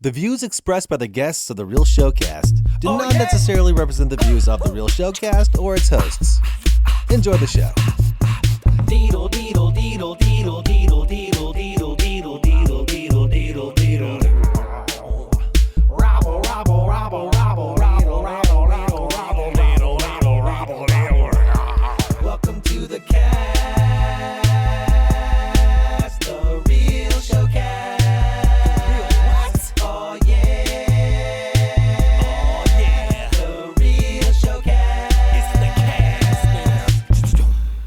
The views expressed by the guests of The Real ShowCast do not necessarily represent the views of The Real ShowCast or its hosts. Enjoy the show. Deedle deedle deedle deedle deedle deedle deedle deedle deedle deedle deedle deedle. Robble robble robble robble robble robble robble robble deedle deedle robble deedle. Welcome to the cast, The Real ShowCast. What? Oh yeah. Oh yeah. The Real ShowCast. It's the cast.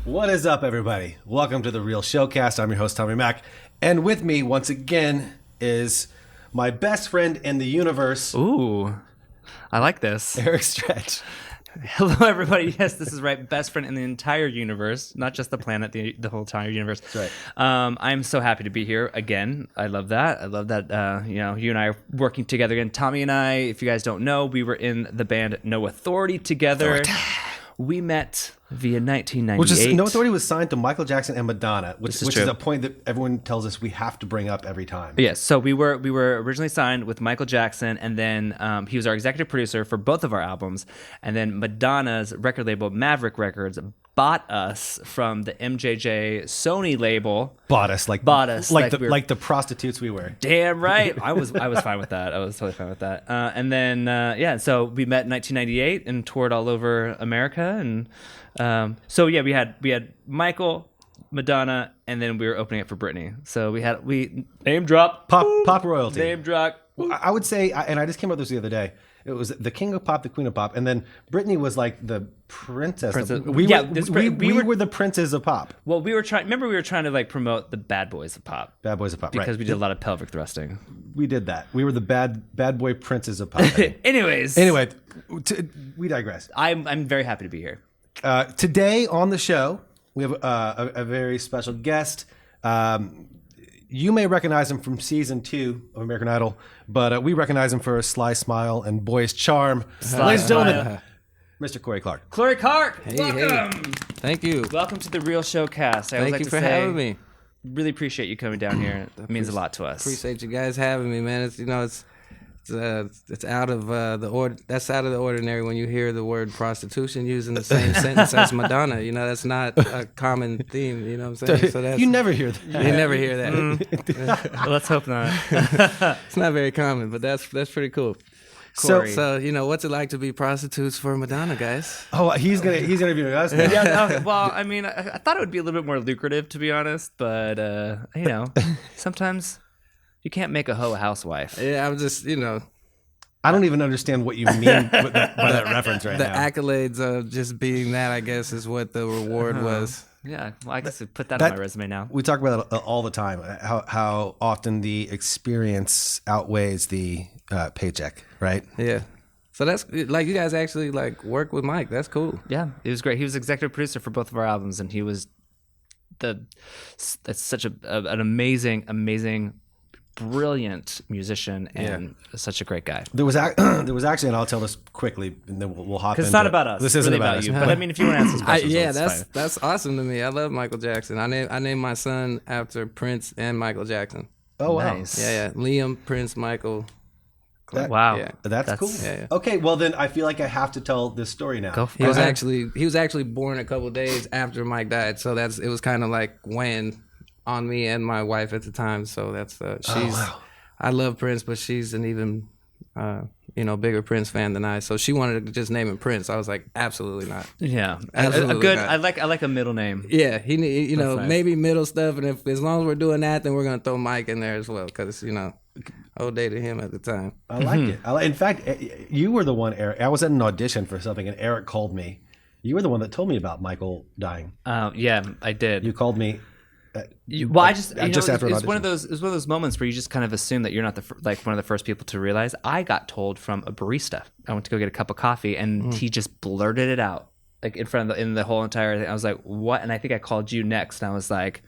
What is up, everybody? Welcome to The Real ShowCast. I'm your host, Tommy Mack. And with me, once again, is my best friend in the universe, Ooh, I like this. Eric Stretch. Hello, everybody. Yes, this is right. Best friend in the entire universe, not just the planet, the whole entire universe. That's right. I'm so happy to be here again. I love that. I love that. You and I are working together again. Tommy and I, if you guys don't know, we were in the band No Authority together. We met via 1998. Which is, No Authority was signed to Michael Jackson and Madonna, which is true. a point that everyone tells us we have to bring up every time. Yes, so we were originally signed with Michael Jackson, and then he was our executive producer for both of our albums. And then Madonna's record label, Maverick Records, bought us from the MJJ Sony label. Bought us like the prostitutes we were. Damn right, I was fine with that. I was totally fine with that. And then so we met in 1998 and toured all over America, and so yeah, we had Michael, Madonna, and then we were opening it for Britney. So we name drop Pop royalty. name drop. Well, I would say, and I just came up with this the other day, it was the king of pop, the queen of pop, and then Britney was like the princess. We were the princes of pop. Well, we were trying to like promote the bad boys of pop. Bad boys of pop, Because right. we did a lot of pelvic thrusting. We did that. We were the bad boy princes of pop. Anyways. Anyway, we digress. I'm very happy to be here. Today on the show, we have a very special guest. You may recognize him from season 2 of American Idol, but we recognize him for a sly smile and boyish charm. Ladies and gentlemen, Mr. Corey Clark. Corey Clark, Hey, welcome. hey. Thank you. Welcome to the Real ShowCast. I always Thank like you to for say, having me. Really appreciate you coming down here. It means a lot to us. Appreciate you guys having me, man. It's out of that's out of the ordinary when you hear the word prostitution used in the same sentence as Madonna. That's not a common theme. You know what I'm saying? So that's, You never hear that. you never hear that. Well, let's hope not. It's not very common, but that's pretty cool. Corey. So what's it like to be prostitutes for Madonna, guys? Oh, he's interviewing us now. Yeah, okay. Well, I mean, I thought it would be a little bit more lucrative, to be honest, but sometimes you can't make a hoe a housewife. Yeah, I'm just I don't even understand what you mean by that reference right the now. accolades of just being that, I guess, is what the reward was. Yeah, well, I guess I put that on my resume now. We talk about it all the time, how often the experience outweighs the paycheck, right? Yeah. So that's like you guys actually like work with Mike. That's cool. Yeah, it was great. He was executive producer for both of our albums, and he was that's such an amazing, brilliant musician and such a great guy. There was actually, and I'll tell this quickly, and then we'll hop into it. Because it's not about us. This It's isn't really about us. you. But I mean, if you want to ask some questions, it's fine. That's awesome to me. I love Michael Jackson. I named my son after Prince and Michael Jackson. Oh, wow. Nice. Yeah. Liam, Prince, Michael. Wow. Yeah. That's cool. Yeah. Okay, well then I feel like I have to tell this story now. Go He was ahead. actually born a couple days after Mike died. So it was kind of like weighing on me and my wife at the time. So that's wow. I love Prince, but she's an even bigger Prince fan than I. So she wanted to just name him Prince. I was like, absolutely not. Yeah, Absolutely a good. not. I like a middle name. Yeah, he need nice. maybe middle stuff, and as long as we're doing that, then we're gonna throw Mike in there as well because old dated him at the time. I like it. In fact, you were the one, Eric. I was at an audition for something, and Eric called me. You were the one that told me about Michael dying. Yeah, I did. You called me. Well, I just after an it's one audition. of those moments where you just kind of assume that you're not one of the first people to realize. I got told from a barista. I went to go get a cup of coffee, and he just blurted it out like in the whole entire thing. I was like, "What?" And I think I called you next, and I was like,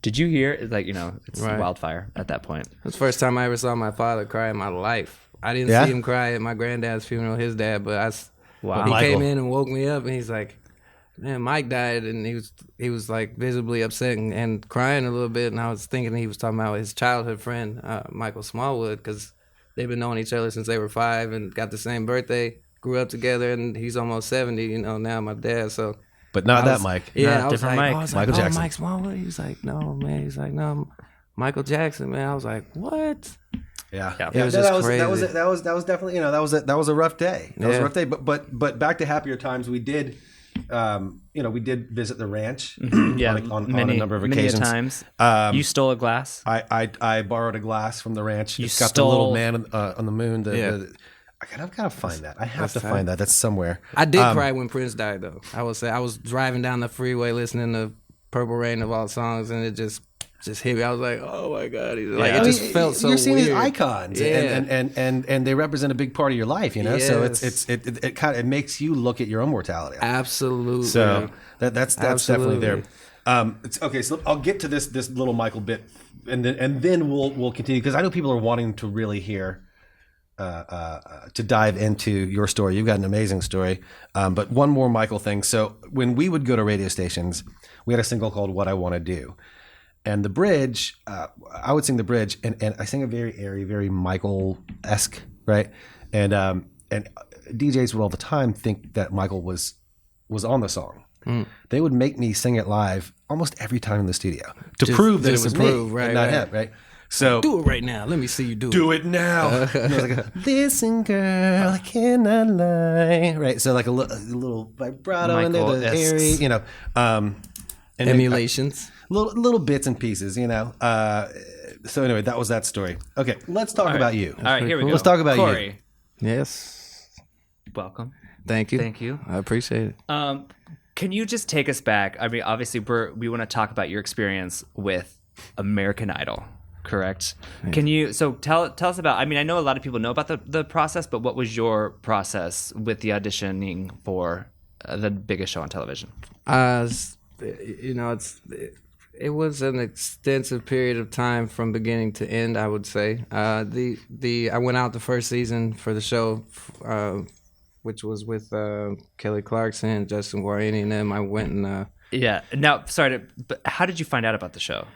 "Did you hear?" It's like it's Right. wildfire at that point. It was the first time I ever saw my father cry in my life. I didn't Yeah? see him cry at my granddad's funeral, his dad, but Wow. he Michael. came in and woke me up, and he's like, "Man, Mike died," and he was like visibly upset and crying a little bit, and I was thinking he was talking about his childhood friend, Michael Smallwood, because they've been knowing each other since they were 5 and got the same birthday, grew up together, and he's almost 70. You know, now my dad. So. But not I that was- Mike. Yeah, Nah, I was different like, Mike. I was Michael like, Jackson. Oh, Mike Smallwood. He's like, no, man. He's like, no, Michael Jackson, man. I was like, what? Yeah, Yeah. It was that just was crazy. that was definitely that was a rough day. That was a Yeah. rough day. But back to happier times. We did, we did visit the ranch. Yeah, on many, a number of many occasions. times. Um, You stole a glass. I borrowed a glass from the ranch. You It's got the little stole- man on the moon. Yeah. I've got to find that. I have to tight. find that. That's somewhere. I did cry when Prince died, though. I would say I was driving down the freeway listening to Purple Rain of all songs, and it just hit me. I was like, oh my god, like it just felt so You're seeing weird. these icons, Yeah. and they represent a big part of your life. You know, so Yes. it kind of makes you look at your own mortality. Absolutely. So that's definitely there. Absolutely. Okay, so I'll get to this little Michael bit, and then we'll continue because I know people are wanting to really hear. To dive into your story, you've got an amazing story. But one more Michael thing. So when we would go to radio stations, we had a single called "What I Want to Do," and the bridge. I would sing the bridge, and I sing a very airy, very Michael-esque, right? And DJs would all the time think that Michael was on the song. They would make me sing it live almost every time in the studio to prove that it just was to me, prove, right, and not right. him, right? So Do it right now. Let me see you do it. do it now. And I was like, listen, girl, I cannot lie. Right. So like a little vibrato in there, the Michael-esque. airy, and Emulations. little bits and pieces, So anyway, that was that story. Okay, let's talk about you. All right, here we go. Let's talk about you. Corey, Yes. welcome. Thank you. Thank you. I appreciate it. Can you just take us back? I mean, obviously, we want to talk about your experience with American Idol, correct? Can you tell us about? I mean, I know a lot of people know about the process, but what was your process with the auditioning for the biggest show on television? It was an extensive period of time from beginning to end, I would say. I went out the first season for the show, which was with Kelly Clarkson, Justin Guarini, and them. I went and Yeah. Now, but how did you find out about the show?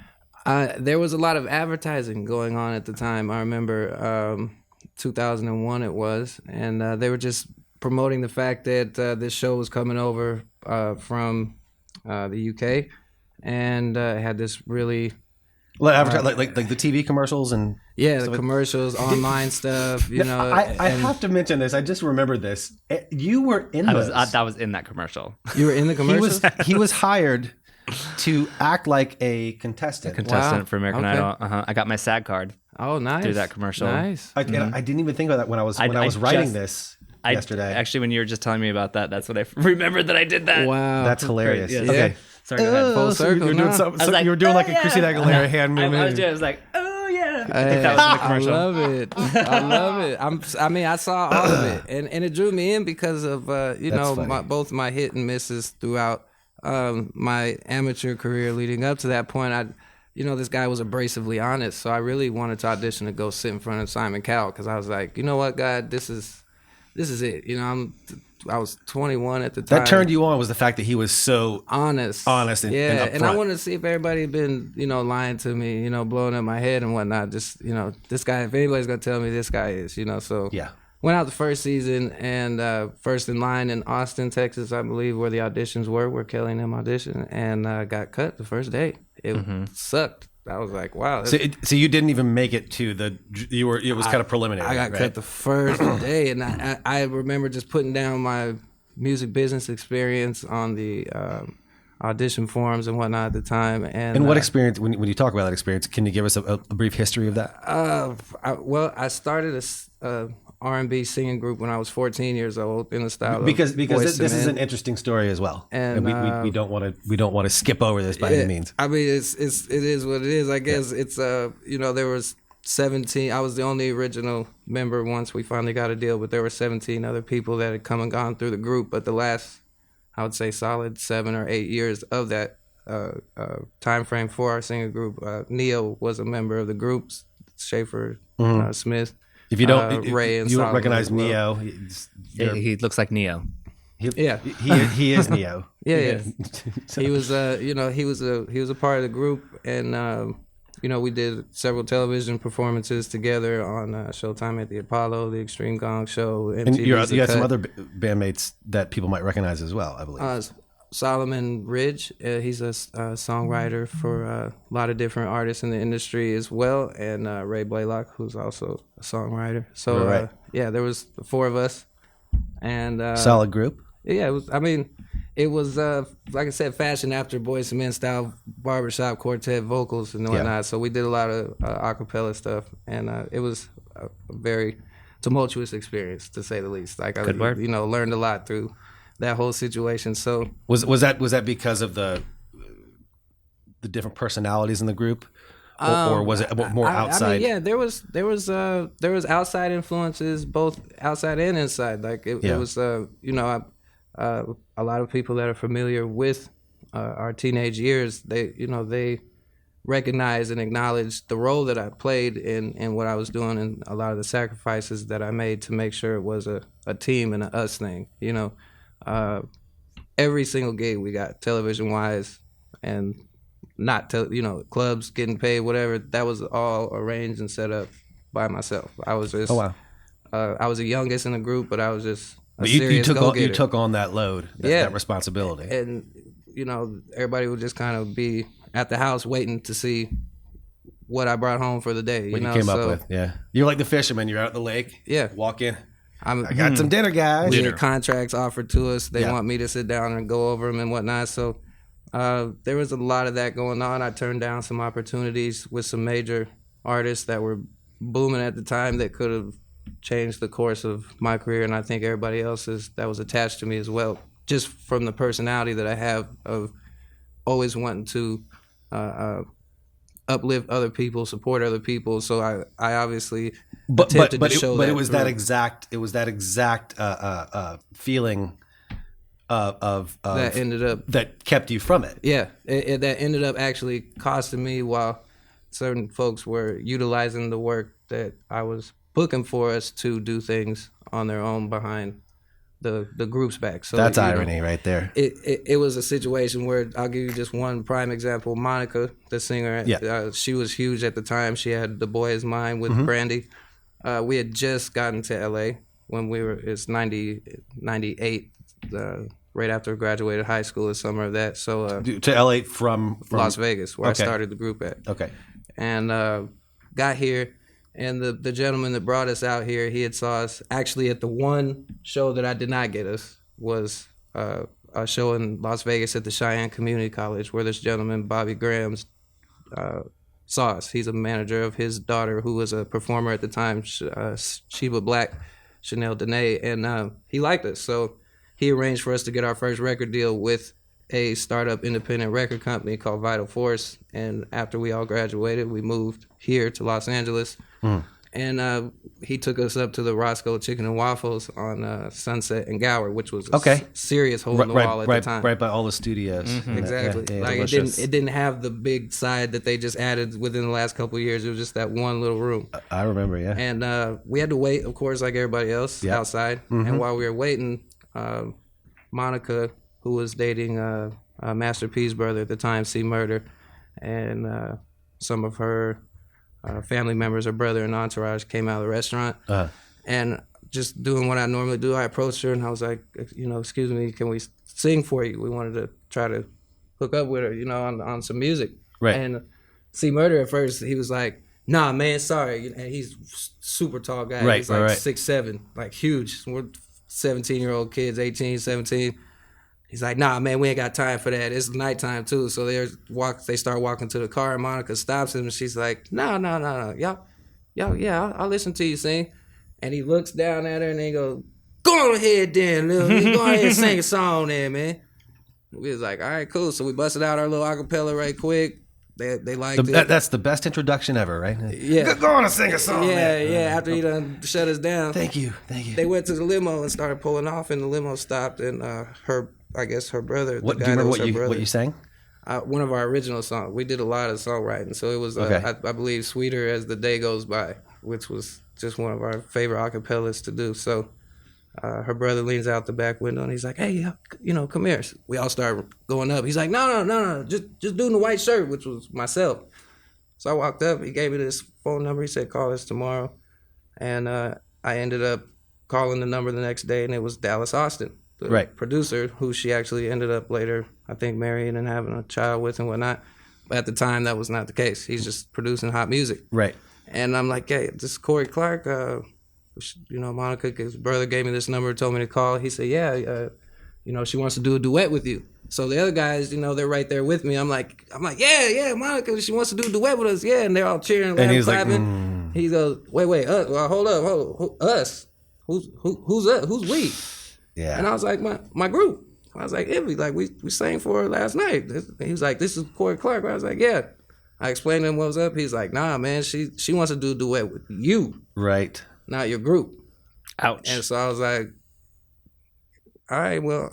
there was a lot of advertising going on at the time. I remember 2001 it was, and they were just promoting the fact that this show was coming over from the UK, and had this really Like the TV commercials and the commercials, online stuff. I have to mention this. I just remembered this. You were in those. I was in that commercial. You were in the commercials. He was hired to act like a contestant. Contestant for American Okay. Idol. I got my SAG card. Oh, nice. through that commercial. Nice. I didn't even think about that when I was I writing just- this yesterday. Actually, when you were just telling me about that, that's when I remembered that I did that. Wow. That's hilarious. Yes. Okay. Sorry, go ahead. Full So circle. you were doing now. something. I was like, you were doing like "Oh, a Christina yeah." Aguilera hand I movement. was like, oh yeah. I Hey, think that was in the I commercial. love it. I love it. I saw all of it, and it drew me in because of funny. both my hit and misses throughout my amateur career leading up to that point. This guy was abrasively honest, so I really wanted to audition to go sit in front of Simon Cowell because I was like, you know what, God, this is it. I was 21 at the time. That turned you on was the fact that he was so honest and and I upfront. wanted to see if everybody had been lying to me, blowing up my head and whatnot. Just this guy, if anybody's gonna tell me this guy is, so Yeah. went out the first season and first in line in Austin, Texas, I believe, where the auditions where Kelly and them auditioned, and got cut the first day. It sucked. I was like, wow. So you didn't even make it to it was kind of preliminary. I got right? cut the first day, and I remember just putting down my music business experience on the audition forums and whatnot at the time. And what experience? When you talk about that experience, can you give us a brief history of that? I started a R&B singing group when I was 14 years old in the style Because of this Boyz II is Men. an interesting story as well, And, we don't want to skip over this by any means. I mean, it is what it is. I guess it's there was 17. I was the only original member once we finally got a deal, but there were 17 other people that had come and gone through the group. But the last, I would say, solid 7 or 8 years of that time frame for our singing group, Neo was a member of the group, Schaefer, Smith. If you don't, Ray and you don't Solomon recognize as well. Neo. He looks like Neo. Yeah. He is Neo. Yeah. He was he was a part of the group, and we did several television performances together on Showtime at the Apollo, the Extreme Gong Show, And MTV's you The had some Cut. other bandmates that people might recognize as well, I believe. Solomon Ridge, he's a songwriter for a lot of different artists in the industry as well, and Ray Blaylock, who's also a songwriter. So Right. there was the four of us, and Solid group. yeah, it was. I mean, it was like I said, fashion after Boyz II Men style barbershop quartet vocals and whatnot. Yeah. So we did a lot of acapella stuff, and it was a very tumultuous experience to say the least. Like Good word. learned a lot through that whole situation. So Was that because of the different personalities in the group, or was it more outside? I mean, yeah, there was outside influences, both outside and inside. Like it was, a lot of people that are familiar with our teenage years. They recognize and acknowledge the role that I played in what I was doing, and a lot of the sacrifices that I made to make sure it was a team and a us thing. Every single gig we got television wise, and not clubs getting paid, whatever, that was all arranged and set up by myself. I was just I was the youngest in the group, but I was just you took go-getter. on that load, that responsibility. And everybody would just kind of be at the house waiting to see what I brought home for the day. What you came up with, yeah. You're like the fisherman. You're out at the lake. Yeah. Walk in. I I got some dinner, guys. We had contracts offered to us. They Yeah. want me to sit down and go over them and whatnot. So there was a lot of that going on. I turned down some opportunities with some major artists that were booming at the time that could have changed the course of my career, and I think everybody else's that was attached to me as well, just from the personality that I have of always wanting to uplift other people, support other people. So I obviously attempted to show that. It was through. that exact feeling of that ended up. that kept you from it. Yeah, that ended up actually costing me, while certain folks were utilizing the work that I was booking for us to do things on their own behind the group's back. So That's irony right there. It was a situation where, I'll give you just one prime example. Monica, the singer, she was huge at the time. She had The Boy Is Mine with Brandy. We had just gotten to LA when it's 98, right after I graduated high school, the summer of that. So To LA from Las Vegas, where Okay. I started the group at. Okay. And got here, and the gentleman that brought us out here, he had saw us actually at the one show that I did not get us, was a show in Las Vegas at the Cheyenne Community College, where this gentleman, Bobby Grahams, saw us. He's a manager of his daughter, who was a performer at the time, Sheba Black, Chanel Dene, and he liked us. So he arranged for us to get our first record deal with a startup independent record company called Vital Force. And after we all graduated, we moved here to Los Angeles. And he took us up to the Roscoe Chicken and Waffles on Sunset and Gower, which was a serious hole in the wall at the time. Right by all the studios. Exactly. Yeah, like delicious. it didn't have the big side that they just added within the last couple of years. It was just that one little room. I remember, yeah. And we had to wait, of course, like everybody else, outside. And while we were waiting, Monica, who was dating Master P's brother at the time, C Murder, and some of her family members, her brother and entourage, came out of the restaurant. And just doing what I normally do, I approached her and I was like, excuse me, can we sing for you? We wanted to try to hook up with her, on some music. Right. And C Murder at first, he was like, nah, man, sorry. And he's a super tall guy. Right, He's like right. 6'7", like huge. We're 17-year-old kids, 18, 17. He's like, nah, man, we ain't got time for that. It's nighttime too. So they start walking to the car, and Monica stops him, and she's like, no. Y'all, yeah, I'll listen to you sing. And he looks down at her, and he goes, go on ahead then, little. Go ahead and sing a song there, man. We was like, all right, cool. So we busted out our little acapella right quick. They liked it. That's the best introduction ever, right? Yeah. Go on and sing a song. Yeah. After he done shut us down. Thank you. They went to the limo and started pulling off, and the limo stopped, and her brother, What the do you guy that remember? was her brother. What you sang? One of our original songs. We did a lot of songwriting, so it was, Okay. I believe, Sweeter As the Day Goes By, which was just one of our favorite acapellas to do. So her brother leans out the back window, and he's like, hey, come here. We all start going up. He's like, no, just doing the white shirt, which was myself. So I walked up. He gave me this phone number. He said, call us tomorrow. And I ended up calling the number the next day, and it was Dallas Austin, the Right. producer, who she actually ended up later, I think, marrying and having a child with and whatnot. But at the time, that was not the case. He's just producing hot music. Right. And I'm like, hey, this is Corey Clark. Monica, his brother gave me this number, told me to call. He said, yeah, she wants to do a duet with you. So the other guys, they're right there with me. I'm like, yeah, Monica, she wants to do a duet with us. Yeah, and they're all cheering, And laughing, he's like, clapping. He goes, wait, hold up, us? Who's us? Who's we? Yeah. And I was like, my group. I was like, Ivy, like we sang for her last night. He was like, this is Corey Clark. I was like, yeah. I explained to him what was up. He's like, nah, man, she wants to do a duet with you, Right. not your group. Ouch. And so I was like, all right, well,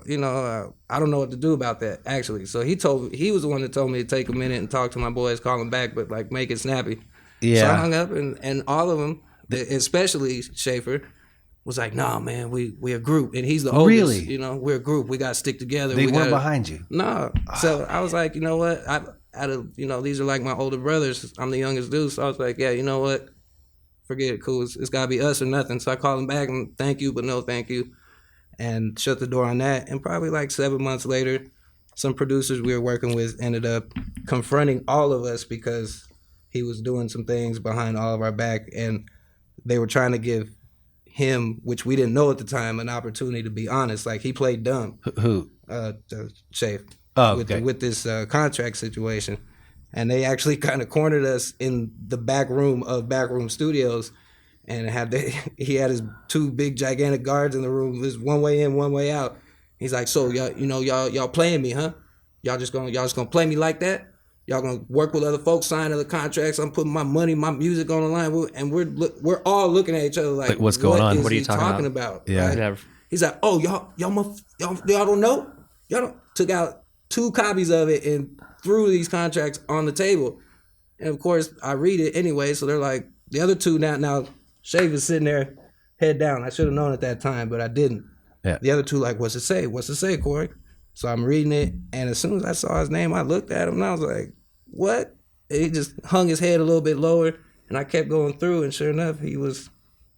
I don't know what to do about that, actually. So he was the one that told me to take a minute and talk to my boys, call them back, but like make it snappy. Yeah. So I hung up, and all of them, especially Schaefer, was like, nah, man, we a group. And he's the oldest. Really? We're a group. We got to stick together. They we weren't gotta, behind you. No. So I was like, you know what? These are like my older brothers. I'm the youngest dude. So I was like, yeah, you know what? Forget it, cool. It's got to be us or nothing. So I called him back and thank you, but no thank you. And shut the door on that. And probably like 7 months later, some producers we were working with ended up confronting all of us because he was doing some things behind all of our back. And they were trying to give him, which we didn't know at the time, an opportunity to be honest. Like he played dumb. Who? Shafe. Oh, with, okay. with this contract situation. And they actually kind of cornered us in the back room of Backroom Studios, and he had his two big gigantic guards in the room. There's one way in, one way out. He's like, so y'all playing me, huh? Y'all just gonna play me like that? Y'all gonna work with other folks, sign other contracts? I'm putting my money, my music on the line, and we're all looking at each other like what's going on? What are you he talking about? Yeah. Right? Yeah. He's like, oh y'all don't know? Y'all don't took out 2 copies of it and threw these contracts on the table. And of course, I read it anyway. So they're like, the other 2 now Shave is sitting there, head down. I should have known at that time, but I didn't. Yeah. The other 2 like, what's it say? What's it say, Corey? So I'm reading it, and as soon as I saw his name, I looked at him and I was like, what? And he just hung his head a little bit lower, and I kept going through, and sure enough, he was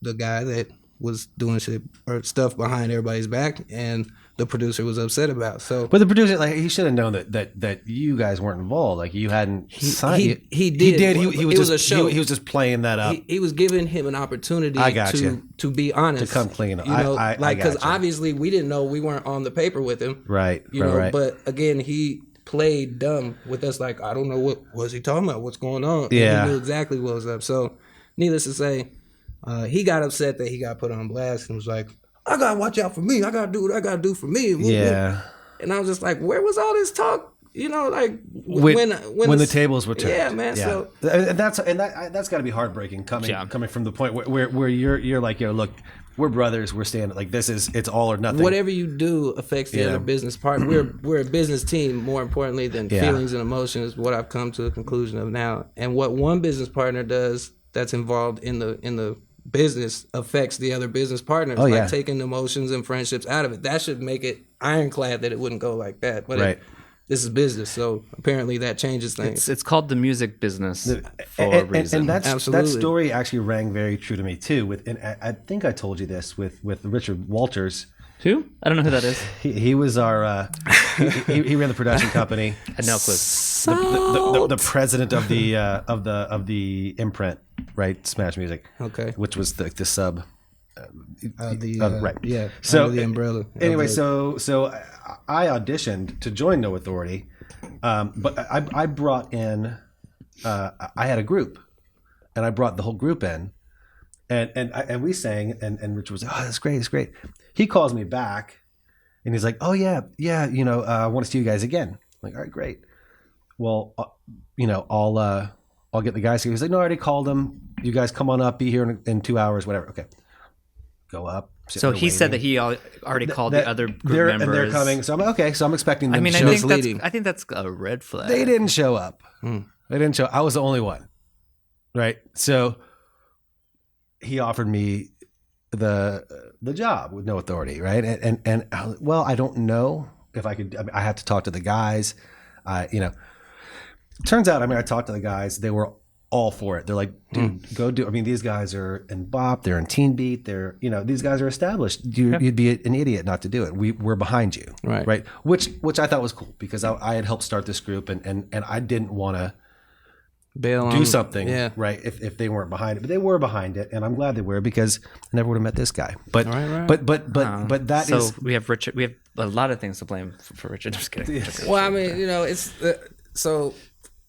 the guy that was doing shit or stuff behind everybody's back, and the producer was upset about. So, But the producer, like, he should have known that you guys weren't involved. Like, you hadn't signed. he did. He did. He It was was just a show. He was just playing that up. He was giving him an opportunity I got you. to be honest, To come clean. I because got you. obviously we didn't know, we weren't on the paper with him, Right. Right. But again, he played dumb with us. Like, I don't know what was he talking about. What's going on? And Yeah. he knew exactly what was up. So, needless to say, he got upset that he got put on blast and was like, I gotta watch out for me. I gotta do what I gotta do for me. Yeah. And I was just like, where was all this talk? Like When the tables were turned. Yeah, man. Yeah. So And that's got to be heartbreaking coming from the point where you're like, yo, look, we're brothers, we're standing like it's all or nothing. whatever you do affects the other business partner. We're a business team more importantly than feelings and emotions. What I've come to a conclusion of now, and what one business partner does that's involved in the business affects the other business partners. Like taking emotions and friendships out of it. That should make it ironclad that it wouldn't go like that. But this is business, so apparently that changes things. It's called the music business for a reason. And that Absolutely. story actually rang very true to me too. And I think I told you this with Richard Walters. Who? I don't know who that is. He was our he ran the production company. I had no clue. The president of the imprint, right? Smash Music. Okay. Which was the sub. Right. Yeah. So under the umbrella. Anyway, so I auditioned to join No Authority, but I brought in. I had a group, and I brought the whole group in, and we sang, and Richard was like, "Oh, that's great, it's great." He calls me back, and he's like, "Oh yeah, I want to see you guys again." I'm like, all right, great. Well, I'll get the guys here. He's like, "No, I already called them. You guys come on up, be here in 2 hours, whatever." Okay, go up. So he said that he already called the other group members. And they're coming. So I'm like, okay. So I'm expecting them I mean, to I show think, up. that's a red flag. They didn't show up. They didn't show. I was the only one. Right. So he offered me the job with No Authority. Right. And well, I don't know if I could. I have to talk to the guys. Turns out, I talked to the guys. They were all for it. They're like, dude, go do. I mean, these guys are in bop, they're in teen beat, they're these guys are established. You'd be an idiot not to do it. We're behind you, right? Which I thought was cool because I had helped start this group and I didn't want to do something, right? If they weren't behind it, but they were behind it, and I'm glad they were because I never would have met this guy. But but that so is we have Richard. We have a lot of things to blame for Richard. I'm just kidding. Well, I mean, it's so.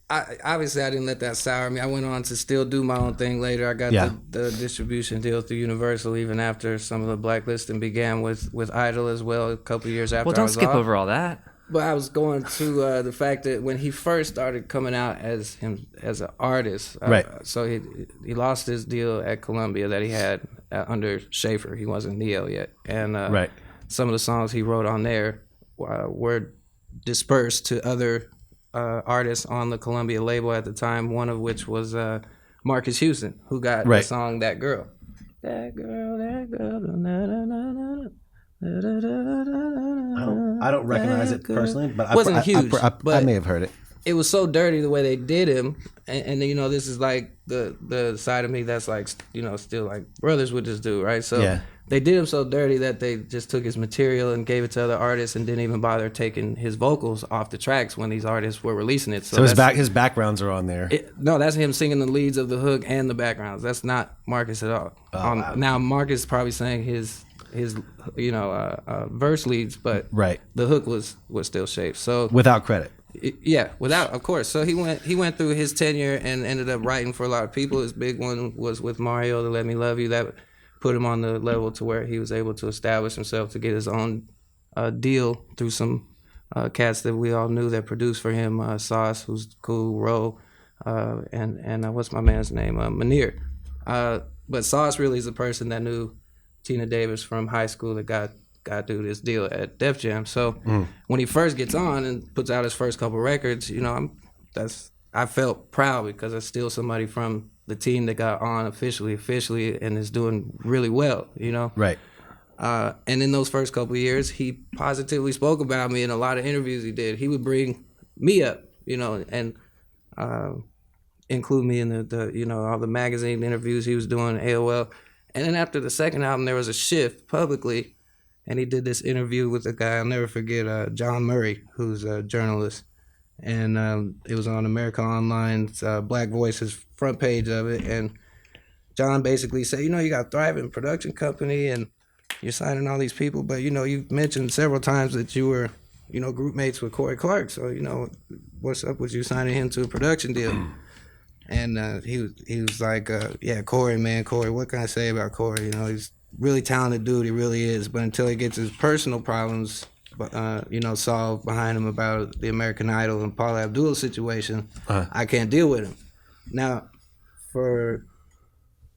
Obviously, I didn't let that sour me. I went on to still do my own thing later. I got the distribution deal through Universal, even after some of the blacklisting began with Idol as well. A couple years after. Well, don't I was skip off. over all that. But I was going to the fact that when he first started coming out as an artist, right? So he lost his deal at Columbia that he had under Schaefer. He wasn't Neo yet, and right. Some of the songs he wrote on there were dispersed to other artists on the Columbia label at the time. One of which was Marcus Houston, who got the song "That Girl." That girl, that girl. Na, na, na, na, na. I don't recognize it personally, but wasn't huge. I may have heard it. It was so dirty the way they did him, and this is like the side of me that's like still like brothers would just do, right? So they did him so dirty that they just took his material and gave it to other artists and didn't even bother taking his vocals off the tracks when these artists were releasing it. So his backgrounds are on there. No, that's him singing the leads of the hook and the backgrounds. That's not Marcus at all. Wow. Now Marcus probably sang his verse leads, but the hook was still Shape. So without credit. Without, of course. So he went through his tenure and ended up writing for a lot of people. His big one was with Mario, "To Let Me Love You." That put him on the level to where he was able to establish himself to get his own deal through some cats that we all knew that produced for him. Sauce, who's cool, Ro, and what's my man's name? Manir. But Sauce really is the person that knew Tina Davis from high school that got do this deal at Def Jam. So when he first gets on and puts out his first couple records, I felt proud because it's still somebody from the team that got on officially and is doing really well, Right. And in those first couple of years, he positively spoke about me in a lot of interviews he did. He would bring me up, and include me in the all the magazine interviews he was doing, AOL. And then after the second album, there was a shift publicly, and he did this interview with a guy I'll never forget, John Murray, who's a journalist. And it was on America Online's Black Voices front page of it. And John basically said, you got a thriving production company and you're signing all these people, but, you've mentioned several times that you were, group mates with Corey Clark. So, what's up with you signing him to a production deal? And he was like, Corey, what can I say about Corey? He's really talented dude, he really is. But until he gets his personal problems, solved behind him about the American Idol and Paula Abdul situation, I can't deal with him. Now, for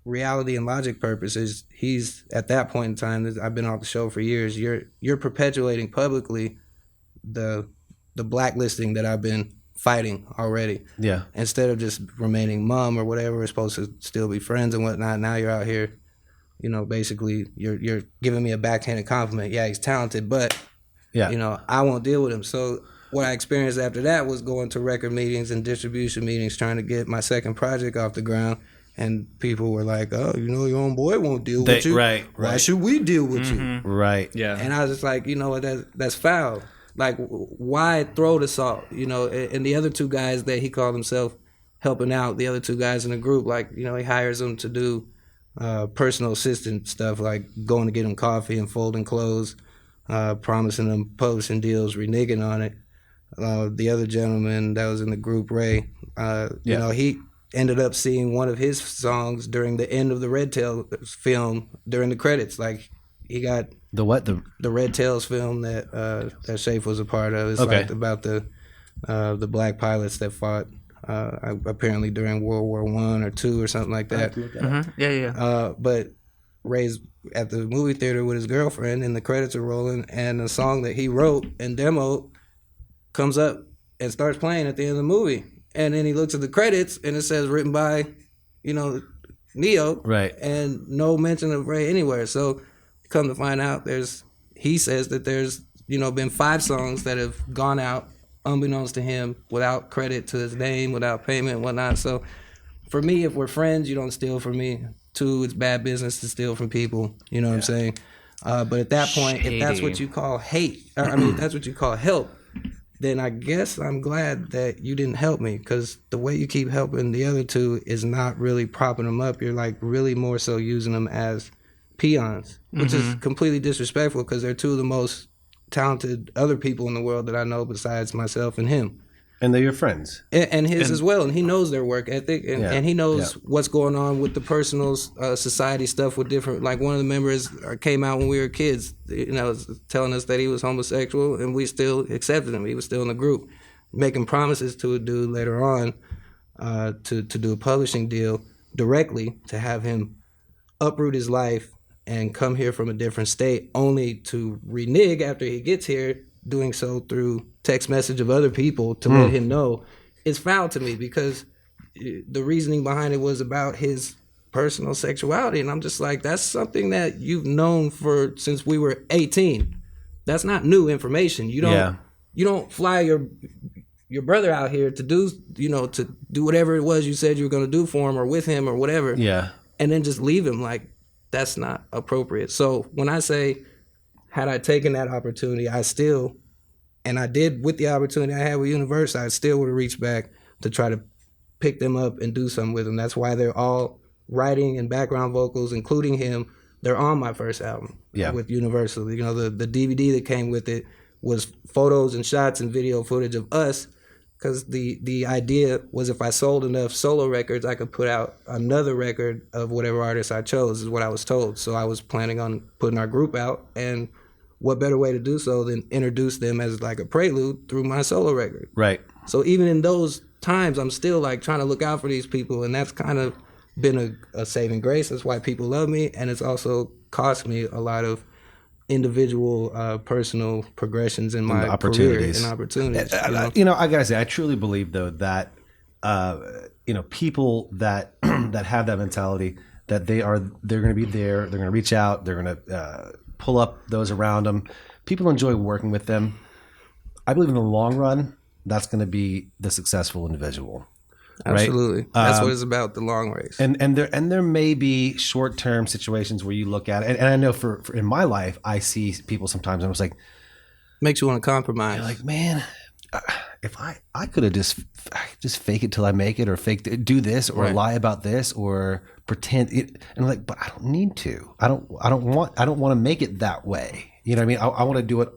reality and logic purposes, he's at that point in time. I've been off the show for years. You're perpetuating publicly the blacklisting that I've been fighting already. Yeah. Instead of just remaining mum or whatever, we're supposed to still be friends and whatnot. Now you're out here, basically you're giving me a backhanded compliment. Yeah, he's talented, but I won't deal with him. So what I experienced after that was going to record meetings and distribution meetings, trying to get my second project off the ground. And people were like, "Oh, your own boy won't deal with you. Right. Why should we deal with you?" Right. Yeah. And I was just like, what? That's foul. Like, why throw the salt? And the other two guys that he called himself helping out, the other two guys in the group, like, he hires them to do personal assistant stuff, like going to get him coffee and folding clothes, promising them publishing deals, reneging on it. The other gentleman that was in the group, Ray, he ended up seeing one of his songs during the end of the Red Tail film during the credits. Like, he got the what? The Red Tails film that Shafe was a part of. It's like about the black pilots that fought apparently during World War I or II or something like that. But Ray's at the movie theater with his girlfriend, and the credits are rolling, and the song that he wrote and demoed comes up and starts playing at the end of the movie. And then he looks at the credits, and it says written by, Neo, right? And no mention of Ray anywhere. So come to find out, he says that there's been 5 songs that have gone out unbeknownst to him, without credit to his name, without payment and whatnot. So for me, if we're friends, you don't steal from me. 2, it's bad business to steal from people. You know what I'm saying? But at that point, if that's what Shady. you call hate, or, I mean, if that's what you call help, then I guess I'm glad that you didn't help me, because the way you keep helping the other 2 is not really propping them up. You're like really more so using them as peons, which is completely disrespectful, because they're 2 of the most talented other people in the world that I know besides myself and him. And they're your friends. And his as well, and he knows their work ethic, and he knows yeah. what's going on with the personal society stuff with different. Like one of the members came out when we were kids, telling us that he was homosexual, and we still accepted him. He was still in the group, making promises to a dude later on to do a publishing deal directly, to have him uproot his life and come here from a different state, only to renege after he gets here, doing so through text message of other people to let him know. It's foul to me, because the reasoning behind it was about his personal sexuality, and I'm just like, that's something that you've known for since we were 18. That's not new information. You don't fly your brother out here to do whatever it was you said you were going to do for him or with him or whatever, and then just leave him. Like, that's not appropriate. So when I say, had I taken that opportunity, and I did with the opportunity I had with Universal, I still would have reached back to try to pick them up and do something with them. That's why they're all writing and background vocals, including him. They're on my first album with Universal. The DVD that came with it was photos and shots and video footage of us, because the idea was, if I sold enough solo records, I could put out another record of whatever artist I chose, is what I was told. So I was planning on putting our group out, and what better way to do so than introduce them as like a prelude through my solo record. Right. So even in those times, I'm still like trying to look out for these people, and that's kind of been a saving grace. That's why people love me, and it's also cost me a lot of individual personal progressions in my career and opportunities. I gotta say, I truly believe though that people that that have that mentality, that they're going to be there, they're going to reach out, they're going to pull up those around them. People enjoy working with them. I believe in the long run, that's going to be the successful individual. Absolutely. Right? That's what it's about, the long race. And there may be short-term situations where you look at it, and I know for in my life, I see people sometimes, and I was like, makes you want to compromise. like, man, if I could have just fake it till I make it, or do this, or lie about this, or pretend it, and I'm like, but I don't need to. I don't want to make it that way. You know what I mean? I want to do it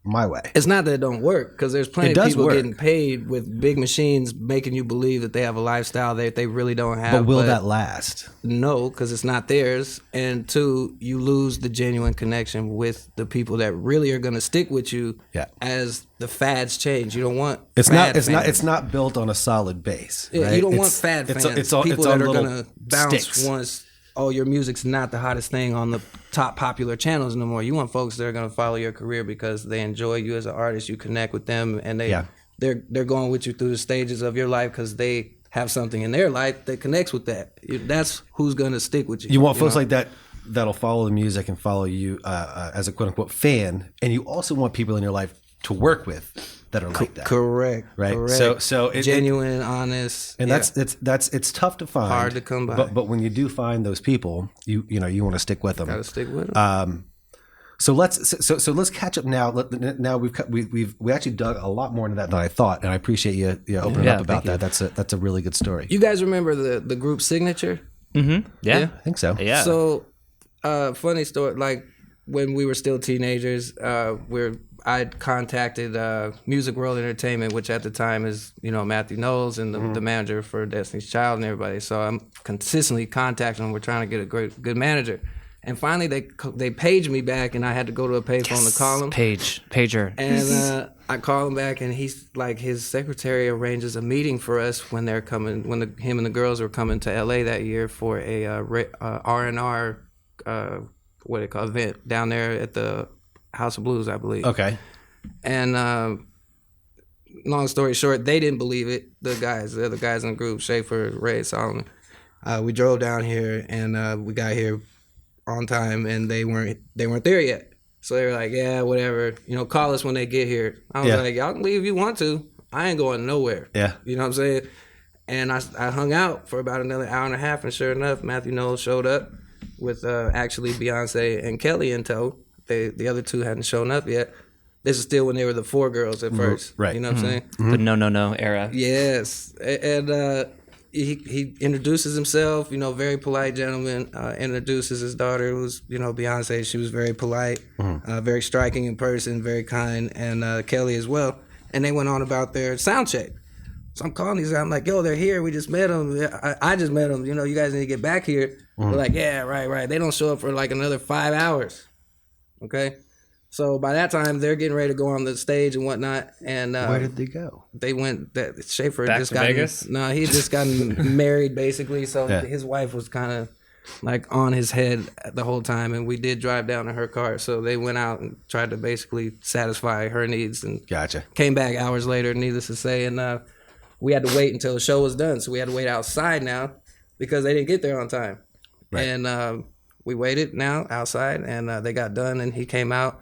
my way. It's not that it don't work, because there's plenty of people work. getting paid with big machines, making you believe that they have a lifestyle that they really don't have. But will that last? No, because it's not theirs. And 2, you lose the genuine connection with the people that really are going to stick with you as the fads change. You don't want it's not built on a solid base. Yeah, right? you don't want fad fans. People that are going to bounce sticks. once. Oh, your music's not the hottest thing on the top popular channels no more. You want folks that are going to follow your career because they enjoy you as an artist. You connect with them, and they're going with you through the stages of your life because they have something in their life that connects with that. That's who's going to stick with you. You want folks like that that'll follow the music and follow you as a quote unquote fan, and you also want people in your life to work with that are like that. Correct. Right. Correct. So genuine, honest, and it's tough to find. Hard to come by. But when you do find those people, you want to stick with them. Got to stick with them. So let's catch up now. Now we actually dug a lot more into that than I thought, and I appreciate you opening up about that. That's a really good story. You guys remember the group Signature? Mm-hmm. Yeah, I think so. Yeah. So, funny story. Like when we were still teenagers, I'd contacted Music World Entertainment, which at the time is Matthew Knowles and the manager for Destiny's Child and everybody. So I'm consistently contacting them. We're trying to get a good manager. And finally, they paged me back, and I had to go to a payphone to call him. Pager. And I call him back, and he's like, his secretary arranges a meeting for us when they're coming, him and the girls were coming to LA that year for a R&R event down there at the House of Blues, I believe. Okay. And long story short, they didn't believe it. The other guys in the group, Schaefer, Ray, Solomon. We drove down here, and we got here on time, and they weren't there yet. So they were like, yeah, whatever. Call us when they get here. I was like, y'all can leave if you want to. I ain't going nowhere. Yeah. You know what I'm saying? And I hung out for about another hour and a half, and sure enough, Matthew Knowles showed up with actually Beyonce and Kelly in tow. The other two hadn't shown up yet. This is still when they were the four girls at first. Right. You know what I'm saying? The no era. Yes. And he introduces himself, very polite gentleman, introduces his daughter, who's, Beyonce. She was very polite, very striking in person, very kind, and Kelly as well. And they went on about their sound check. So I'm calling these guys. I'm like, yo, they're here. We just met them. I just met them. You guys need to get back here. They're like, yeah, right. They don't show up for like another 5 hours. Okay. So by that time, they're getting ready to go on the stage and whatnot. And Where did they go? They went. Schaefer Back just to got Vegas? No, he just gotten married basically. So Yeah. his wife was kind of like on his head the whole time, and we did drive down in her car. So they went out and tried to basically satisfy her needs, and Gotcha. came back hours later. Needless to say, and we had to wait until the show was done. So we had to wait outside now because they didn't get there on time. Right. And we waited now outside, and they got done, and he came out.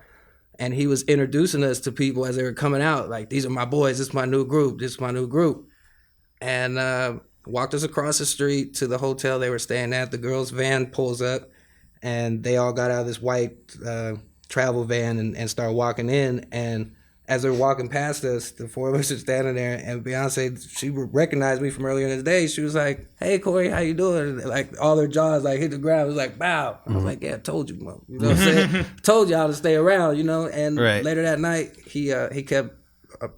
And he was introducing us to people as they were coming out. Like, these are my boys. This is my new group. This is my new group. And walked us across the street to the hotel they were staying at. The girls' van pulls up, and they all got out of this white travel van and started walking in. And as they're walking past us, the four of us are standing there, and Beyonce, she recognized me from earlier in the day. She was like, "Hey, Corey, how you doing?" Like, all their jaws like hit the ground. It was like, "Bow." I was like, "Yeah, I told you, Mom." You know what I'm saying? Told y'all to stay around, And Right. later that night, he kept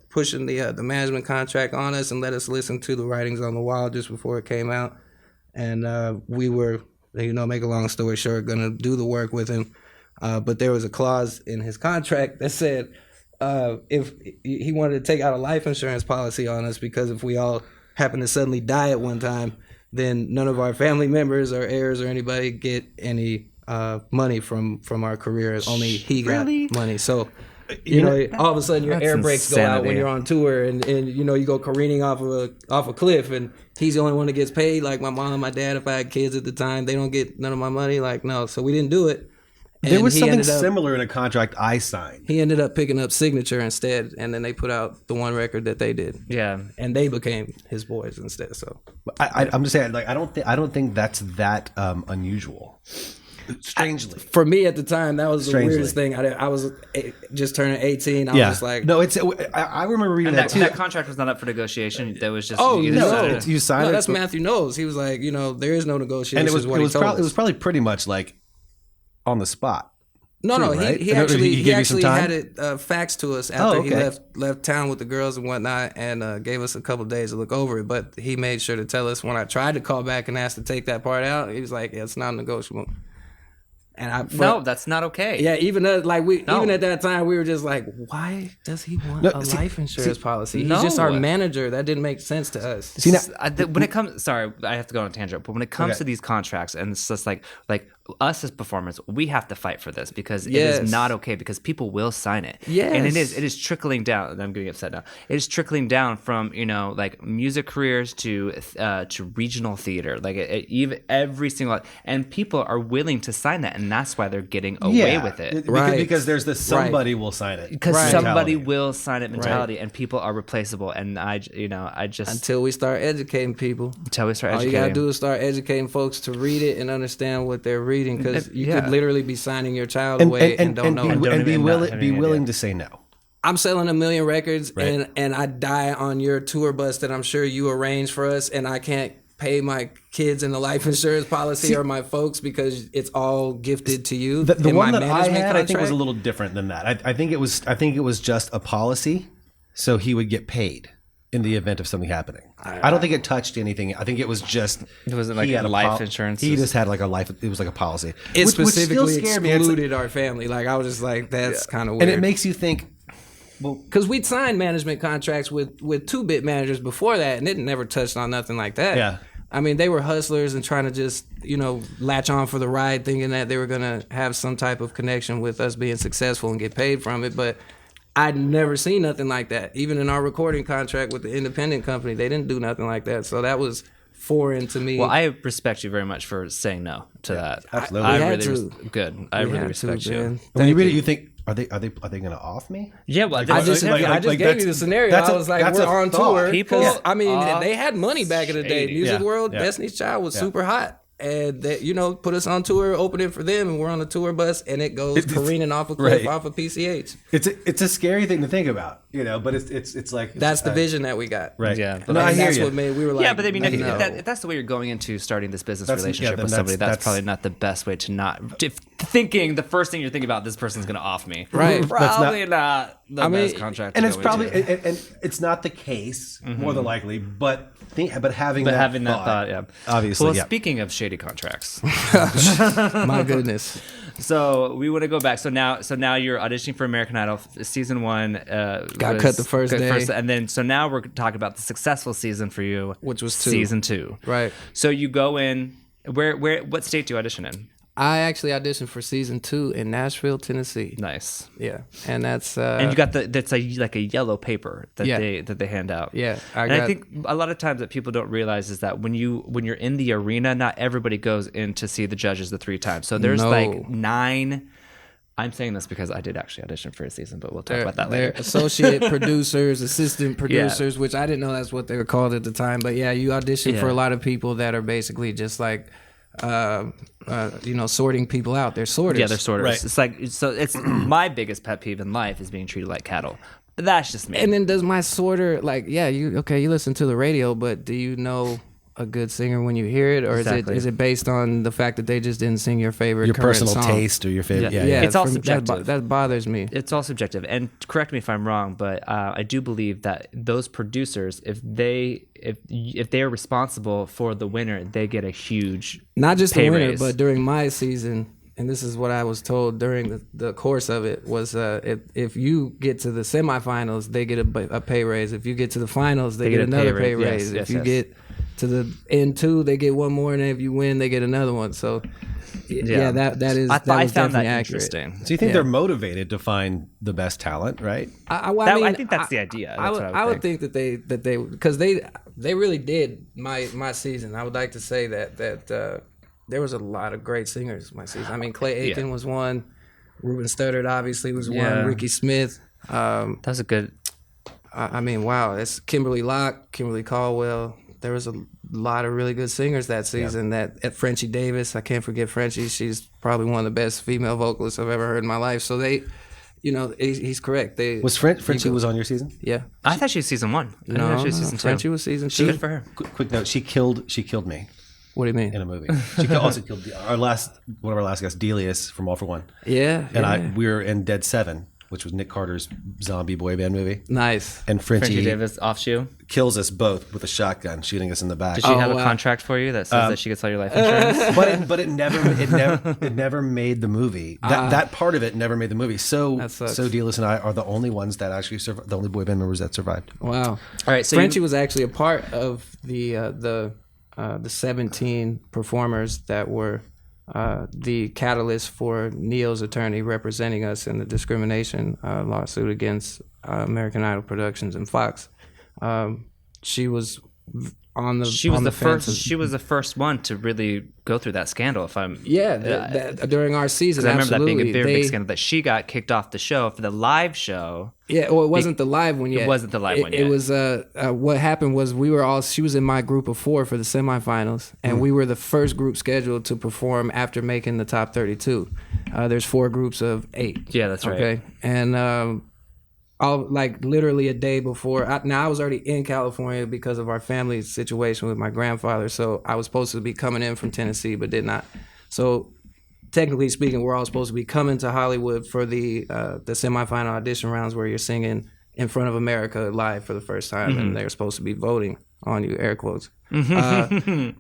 pushing the management contract on us and let us listen to the writings on the wall just before it came out. And we were, make a long story short, gonna do the work with him. But there was a clause in his contract that said, if he wanted to take out a life insurance policy on us, because if we all happen to suddenly die at one time, then none of our family members or heirs or anybody get any money from our careers. Only he got money. So, all of a sudden your That's air brakes go out when insanity. you're on tour, and you go careening off a cliff, and he's the only one that gets paid. Like my mom, my dad, if I had kids at the time, they don't get none of my money. Like, no. So we didn't do it. There was he something ended up- similar in a contract I signed. He ended up picking up Signature instead, and then they put out the one record that they did, Yeah. and they became his boys instead. So I'm just saying, like, I don't think that's that unusual. Strangely. for me at the time, that was the Strangely. weirdest thing. I was just turning 18. I was Yeah. just like, No, it's. I remember reading And that, that, too. that contract was not up for negotiation. That was just Oh, you no. decided- It's, you signed no, it. that's Matthew Knowles. He was like, there is no negotiation. and it was what he told us. it was probably pretty much like on the spot. No, too, he right? he And actually he gave you some time? had it faxed to us after he okay. left town with the girls and whatnot, and gave us a couple days to look over it. But he made sure to tell us when I tried to call back and ask to take that part out. He was like, "Yeah, it's not negotiable." And No, that's not okay. yeah, even No. even at that time, we were just like, "Why does he want No, a see- life insurance policy? He's no. just our manager." That didn't make sense to us. See, now, When it comes, sorry, I have to go on a tangent. But when it comes Okay. to these contracts, and it's just like us as performers, we have to fight for this because it Yes. is not okay. Because people will sign it. Yes. and it is trickling down. I'm getting upset now. It is trickling down from like music careers to regional theater. Like even every single, and people are willing to sign that, and that's why they're getting away with it. Right. Because there's this somebody will sign it. Because Right. somebody mentality. will sign it mentality, and people are replaceable. And I just Until we start educating people. until we start All you educating. gotta do is start educating folks to read it and understand what they're reading, because you Yeah. could literally be signing your child away and don't know. be, And don't and be, even not willing, have be any willing idea. to say no. I'm selling 1 million records, Right. and I die on your tour bus that I'm sure you arranged for us, and I can't pay my kids in the life insurance policy or my folks because it's all gifted to you. The in one my that I management had, I think, was contract. a little different than that. I think it was just a policy, so he would get paid in the event of something happening. I don't think it touched anything. I think it was just It wasn't like he had a life insurance. He just had like a life. It was like a policy. It which specifically still scared me. It's like- excluded our family. Like, I was just like, that's kind of weird. and it makes you think. Well, Because we'd signed management contracts with 2-bit managers before that, and it never touched on nothing like that. Yeah. I mean, they were hustlers and trying to just, latch on for the ride, thinking that they were going to have some type of connection with us being successful and get paid from it. But I'd never seen nothing like that. Even in our recording contract with the independent company, they didn't do nothing like that. So that was foreign to me. Well, I respect you very much for saying no to that. absolutely. I We had really to. good. I We really had respect to, you. man. when you read it, you think are they going to off me? Yeah, well, I just like gave that's- you the scenario. that's I a- was like, that's we're a on thought. tour. People 'Cause, I mean, are they had money back in the day. shady. Music Yeah, World, yeah. Destiny's Child was super hot. And they, put us on tour, opening for them, and we're on a tour bus, and it goes careening off a cliff right. off of PCH. It's a scary thing to think about, but it's like That's the vision that we got. right. Yeah, No, I And hear that's you. what made we were like, Yeah, but I mean, no. if that's the way you're going into starting this business That's- relationship yeah, with then somebody, that's- that's probably not the best way to not thinking. The first thing you're thinking about, this person's going to off me. Right. That's Probably not the I mean, best contract. And to it's go probably into. and it's not the case more than likely, but having But that having thought, that thought, yeah. obviously, Well, yeah. speaking of shady contracts, My goodness. so we want to go back. So now you're auditioning for American Idol season 1. Got cut the first day. and then so now we're talking about the successful season for you, Which was 2. season 2. Right. So you go in. What state do you audition in? I actually auditioned for season 2 in Nashville, Tennessee. Nice. Yeah, and that's And you got that's like a yellow paper that Yeah. they hand out. Yeah, I think a lot of times that people don't realize is that when you're in the arena, not everybody goes in to see the judges the 3 times. So there's No. like 9. I'm saying this because I did actually audition for a season, but we'll talk about that they're later. associate producers, assistant producers, which I didn't know that's what they were called at the time. But yeah, you audition for Yeah. a lot of people that are basically just like, sorting people out. They're sorters. Yeah, they're sorters. Right. It's like it's my biggest pet peeve in life is being treated like cattle. But that's just me. And then does my sorter you listen to the radio, but do you know a good singer when you hear it, or Exactly. is it based on the fact that they just didn't sing your favorite your current personal song? taste or your favorite. Yeah. Yeah, It's all for me, subjective. That bothers me. It's all subjective, and correct me if I'm wrong, but I do believe that those producers, if they are responsible for the winner, they get a huge Not just pay the winner, raise. but during my season, and this is what I was told during the course of it, was if you get to the semifinals, they get a pay raise. If you get to the finals, they get get a another pay pay raise. raise. Yes, If you yes. get to the end 2, they get one more, and if you win, they get another one. So yeah, that is I that was found that definitely accurate. interesting. So you think they're motivated to find the best talent, right? I think that's the idea. That's what I would think that they because they really did my season. I would like to say that there was a lot of great singers my season. I mean, Clay Aiken was one, Ruben Studdard obviously was Yeah. one, Ricky Smith. That was a good. I mean, wow, it's Kimberly Locke, Kimberly Caldwell. There was a lot of really good singers that season. That at Frenchie Davis, I can't forget Frenchie. She's probably one of the best female vocalists I've ever heard in my life. So he's correct. Was Frenchie was on your season? Yeah. I thought she was season 1. I didn't know she was season 2. Frenchie was season 2. Good for her. Quick note: she killed me What do you mean? in a movie. She also killed one of our last guests, Delius from All for One, Yeah. and we were in Dead 7, which was Nick Carter's zombie boy band movie. Nice. And Frenchie Frenchie Davis off shoe. kills us both with a shotgun, shooting us in the back. Did she have a wow. contract for you that says that she gets all your life insurance? But it never made the movie. That part of it never made the movie. So That sucks. Delis and I are the only ones that actually survived, the only boy band members that survived. Wow. All right, so Frenchie was actually a part of the 17 performers that were the catalyst for Neil's attorney representing us in the discrimination lawsuit against American Idol Productions and Fox. She was on the she was on the fence. first. She was the first one to really go through that scandal. If I'm During our season, I remember that being a absolutely. very big scandal that she got kicked off the show for the live show. Yeah, well, it wasn't the live one yet. wasn't the live one yet. It was what happened was she was in my group of 4 for the semifinals, and we were the first group scheduled to perform after making the top 32. There's 4 groups of 8. Yeah, that's right. Okay, and literally a day before. I was already in California because of our family situation with my grandfather, so I was supposed to be coming in from Tennessee, but did not. So technically speaking, we're all supposed to be coming to Hollywood for the semifinal audition rounds where you're singing in front of America live for the first time, and they're supposed to be voting on you, air quotes. And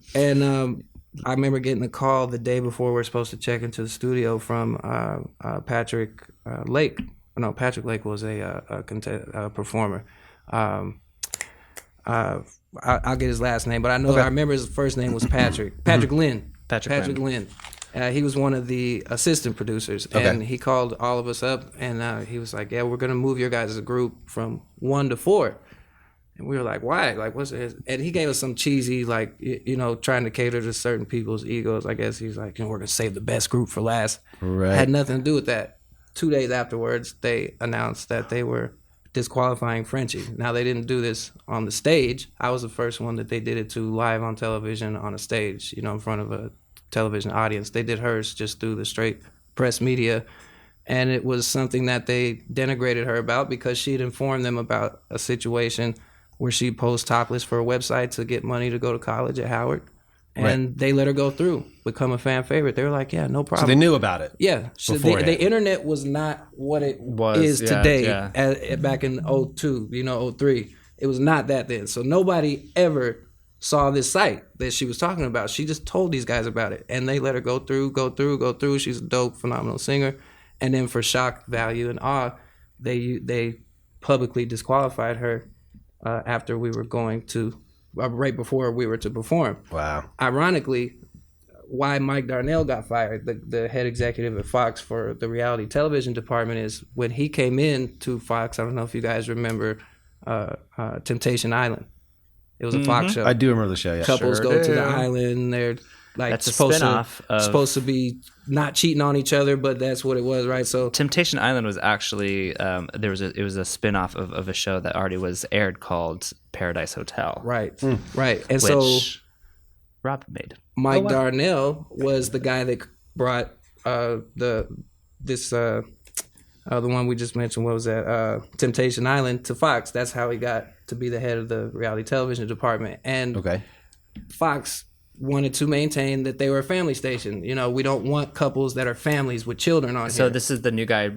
I remember getting a call the day before we're supposed to check into the studio from Patrick Lake. No, Patrick Lake was a performer. I'll get his last name, but I remember his first name was Patrick. Patrick Lynn. Patrick Lynn. He was one of the assistant producers, and he called all of us up, and he was like, "Yeah, we're gonna move your guys' group from 1 to 4." And we were like, "Why? Like, what's it?" And he gave us some cheesy, like, trying to cater to certain people's egos. I guess he's like, "We're gonna save the best group for last." Right. Had nothing to do with that. 2 days afterwards, they announced that they were disqualifying Frenchie. Now, they didn't do this on the stage. I was the first one that they did it to live on television on a stage, in front of a television audience. They did hers just through the straight press media. And it was something that they denigrated her about because she'd informed them about a situation where she posed topless for a website to get money to go to college at Howard. And they let her go through, become a fan favorite. They were like, yeah, no problem. So they knew about it. Yeah. So the internet was not what it is today back in 02, 03. It was not that then. So nobody ever saw this site that she was talking about. She just told these guys about it. And they let her go through. She's a dope, phenomenal singer. And then for shock value and awe, they publicly disqualified her after we were going to, right before we were to perform. Wow. Ironically, why Mike Darnell got fired, the head executive at Fox for the reality television department, is when he came in to Fox, I don't know if you guys remember Temptation Island. It was a Fox show. I do remember the show, yeah. Couples go to the island, they're like That's supposed to be not cheating on each other, but that's what it was, right? So Temptation Island was actually it was a spin-off of a show that already was aired called Paradise Hotel. right. And Which so Rob made. Mike Darnell was the guy that brought the one we just mentioned. What was that? Temptation Island to Fox. That's how he got to be the head of the reality television department. And Fox wanted to maintain that they were a family station. We don't want couples that are families with children on here. So this is the new guy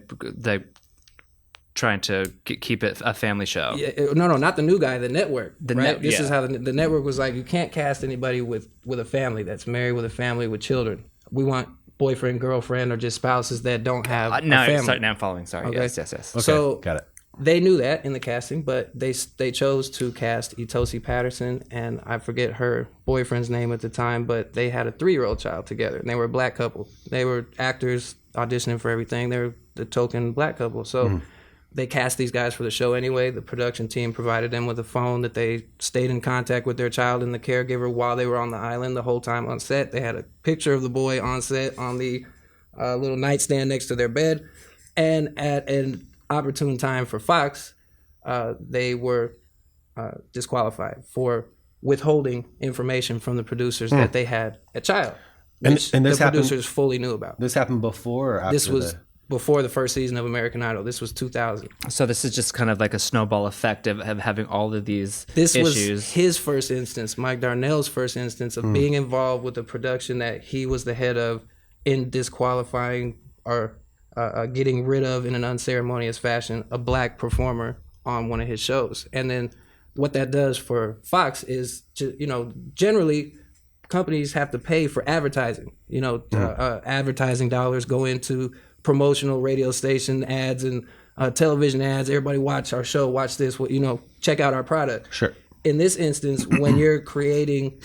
trying to keep it a family show. No, not the new guy, the network. This is how the network was like, you can't cast anybody with a family that's married with a family with children. We want boyfriend, girlfriend, or just spouses that don't have a family. Now I'm following. Sorry. Okay. Yes. Okay, So got it. they knew that in the casting, but they chose to cast Itosi Patterson, and I forget her boyfriend's name at the time, but they had a 3-year-old child together, and they were a black couple. They were actors auditioning for everything. They were the token black couple. So they cast these guys for the show anyway. The production team provided them with a phone that they stayed in contact with their child and the caregiver while they were on the island the whole time on set. They had a picture of the boy on set on the little nightstand next to their bed. And at an opportune time for Fox, they were disqualified for withholding information from the producers that they had a child, which and this the happened, producers fully knew about. This happened before or after? This was before the first season of American Idol. This was 2000. So this is just kind of like a snowball effect of having all of these This issues. was his first instance, Mike Darnell's first instance of being involved with a production that he was the head of in disqualifying or getting rid of in an unceremonious fashion a black performer on one of his shows. And then what that does for Fox is, generally companies have to pay for advertising. Advertising dollars go into promotional radio station ads and television ads. Everybody watch our show, watch this, check out our product. Sure. In this instance, when you're creating,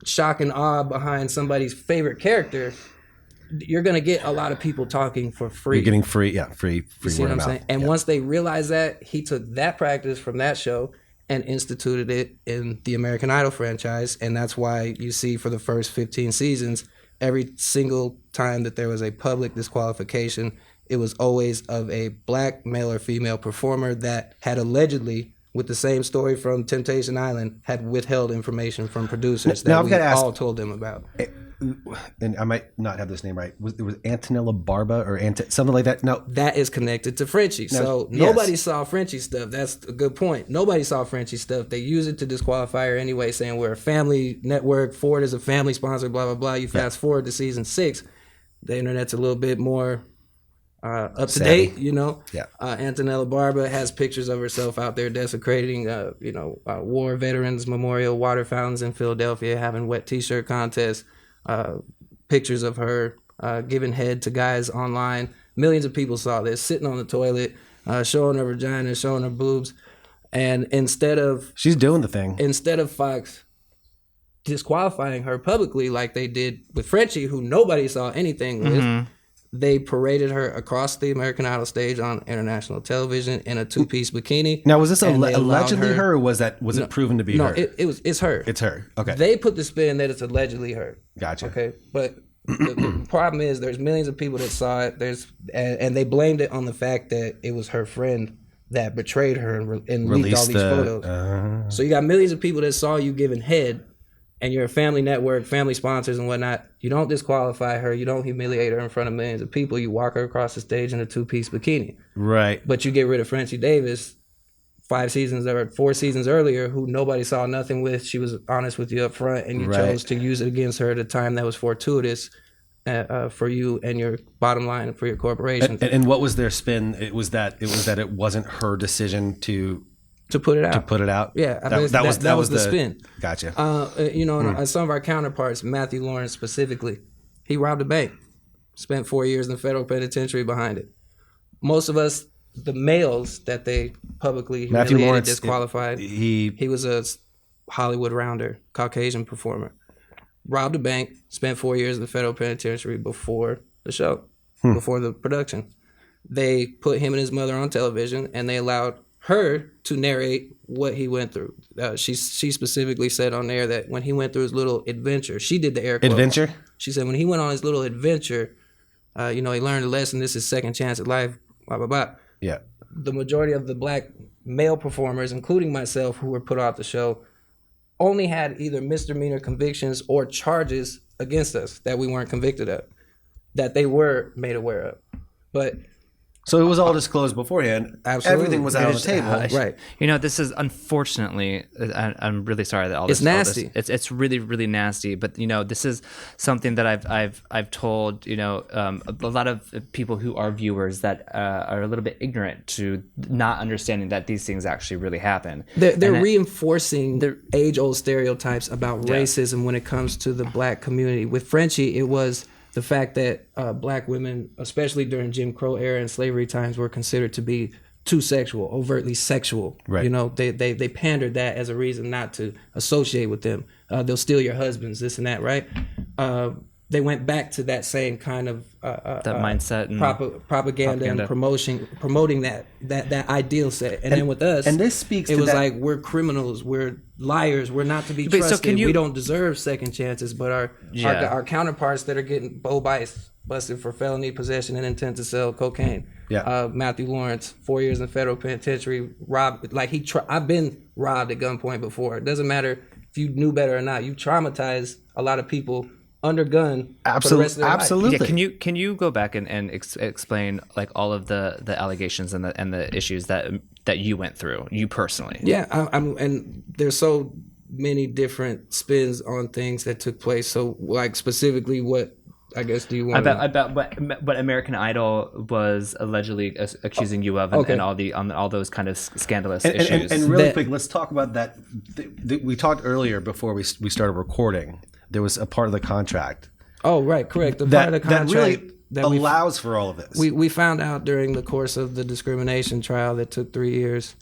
shock and awe behind somebody's favorite character, you're going to get a lot of people talking for free. You're getting free You see word what I'm of saying? mouth. And once they realized that, he took that practice from that show and instituted it in the American Idol franchise. And that's why you see for the first 15 seasons, every single time that there was a public disqualification, it was always of a black male or female performer that had allegedly, with the same story from Temptation Island, had withheld information from producers Now, that I've we gotta ask- all told them about. And I might not have this name right. It was Antonella Barba or something like that? No. That is connected to Frenchie. So yes. nobody saw Frenchie stuff. That's a good point. Nobody saw Frenchie stuff. They use it to disqualify her anyway, saying we're a family network. Ford is a family sponsor, blah, blah, blah. You fast forward to season 6, the internet's a little bit more up to Savvy. date, Yeah. Antonella Barba has pictures of herself out there desecrating, war veterans memorial water fountains in Philadelphia, having wet t-shirt contests, pictures of her giving head to guys online. Millions of people saw this, sitting on the toilet, showing her vagina, showing her boobs. And She's doing the thing. instead of Fox disqualifying her publicly like they did with Frenchie, who nobody saw anything with, they paraded her across the American Idol stage on international television in a 2-piece bikini. Now, was this And they allowed allegedly her, or was it proven to be No, her? it's her. It's her. Okay. They put the spin that it's allegedly her. Gotcha. Okay, but the problem is there's millions of people that saw it. And they blamed it on the fact that it was her friend that betrayed her and leaked all these photos. So you got millions of people that saw you giving head, and you're a family network, family sponsors and whatnot. You don't disqualify her. You don't humiliate her in front of millions of people. You walk her across the stage in a 2-piece bikini. Right. But you get rid of Frenchie Davis 4 seasons earlier, who nobody saw nothing with. She was honest with you up front, and you chose to use it against her at a time that was fortuitous for you and your bottom line for your corporation. And what was their spin? It was that it wasn't her decision to put it out. To put it out. Yeah, I mean, that was the spin. Gotcha. Some of our counterparts, Matthew Lawrence specifically, he robbed a bank, spent 4 years in the federal penitentiary behind it. Most of us, the males that they publicly humiliated, disqualified, he was a Hollywood rounder, Caucasian performer. Robbed a bank, spent 4 years in the federal penitentiary before the show, before the production. They put him and his mother on television, and they allowed her to narrate what he went through. She specifically said on there that when he went through his little adventure, she did the air quotes. Adventure? She said when he went on his little adventure, he learned a lesson. This is second chance at life, blah, blah, blah. Yeah. The majority of the black male performers, including myself, who were put off the show, only had either misdemeanor convictions or charges against us that we weren't convicted of, that they were made aware of. But so it was all disclosed beforehand. Absolutely. Everything was out on the table. Right. This is unfortunately, I'm really sorry that all this. It's nasty. It's really, really nasty. But this is something that I've told a lot of people who are viewers that are a little bit ignorant to not understanding that these things actually really happen. They're reinforcing the age-old stereotypes about racism when it comes to the black community. With Frenchie, it was the fact that black women, especially during Jim Crow era and slavery times, were considered to be too sexual, overtly sexual. Right. They pandered that as a reason not to associate with them. They'll steal your husbands, this and that, right? They went back to that same kind of that mindset and propaganda and promoting that ideal set. And then with us, and this speaks. It to was that. like we're criminals, we're liars, we're not to be trusted. We don't deserve second chances. But our counterparts that are getting busted for felony possession and intent to sell cocaine. Yeah. Matthew Lawrence, 4 years in the federal penitentiary, robbed. I've been robbed at gunpoint before. It doesn't matter if you knew better or not. You traumatized a lot of people under gun for the rest of their absolutely. life. Yeah, can you go back and explain like all of the allegations and the issues that you went through, you personally? Yeah, and there's so many different spins on things that took place. So like specifically, what I guess do you want about what American Idol was allegedly accusing you of, and all those kind of scandalous issues. And really quick, let's talk about that. We talked earlier before we started recording. There was a part of the contract. Oh, right, correct. The part of the contract that really allows for all of this. We found out during the course of the discrimination trial that took 3 years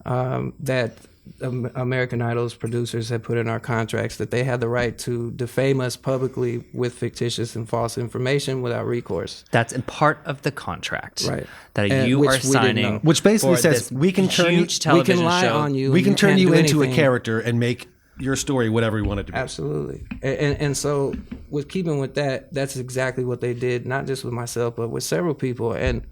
that American Idol's producers had put in our contracts that they had the right to defame us publicly with fictitious and false information without recourse. That's a part of the contract, right? That you are signing, which basically says we can turn you, we can turn you into a character and make your story whatever we want it to be. Absolutely. And so with keeping with that, that's exactly what they did, not just with myself, but with several people. And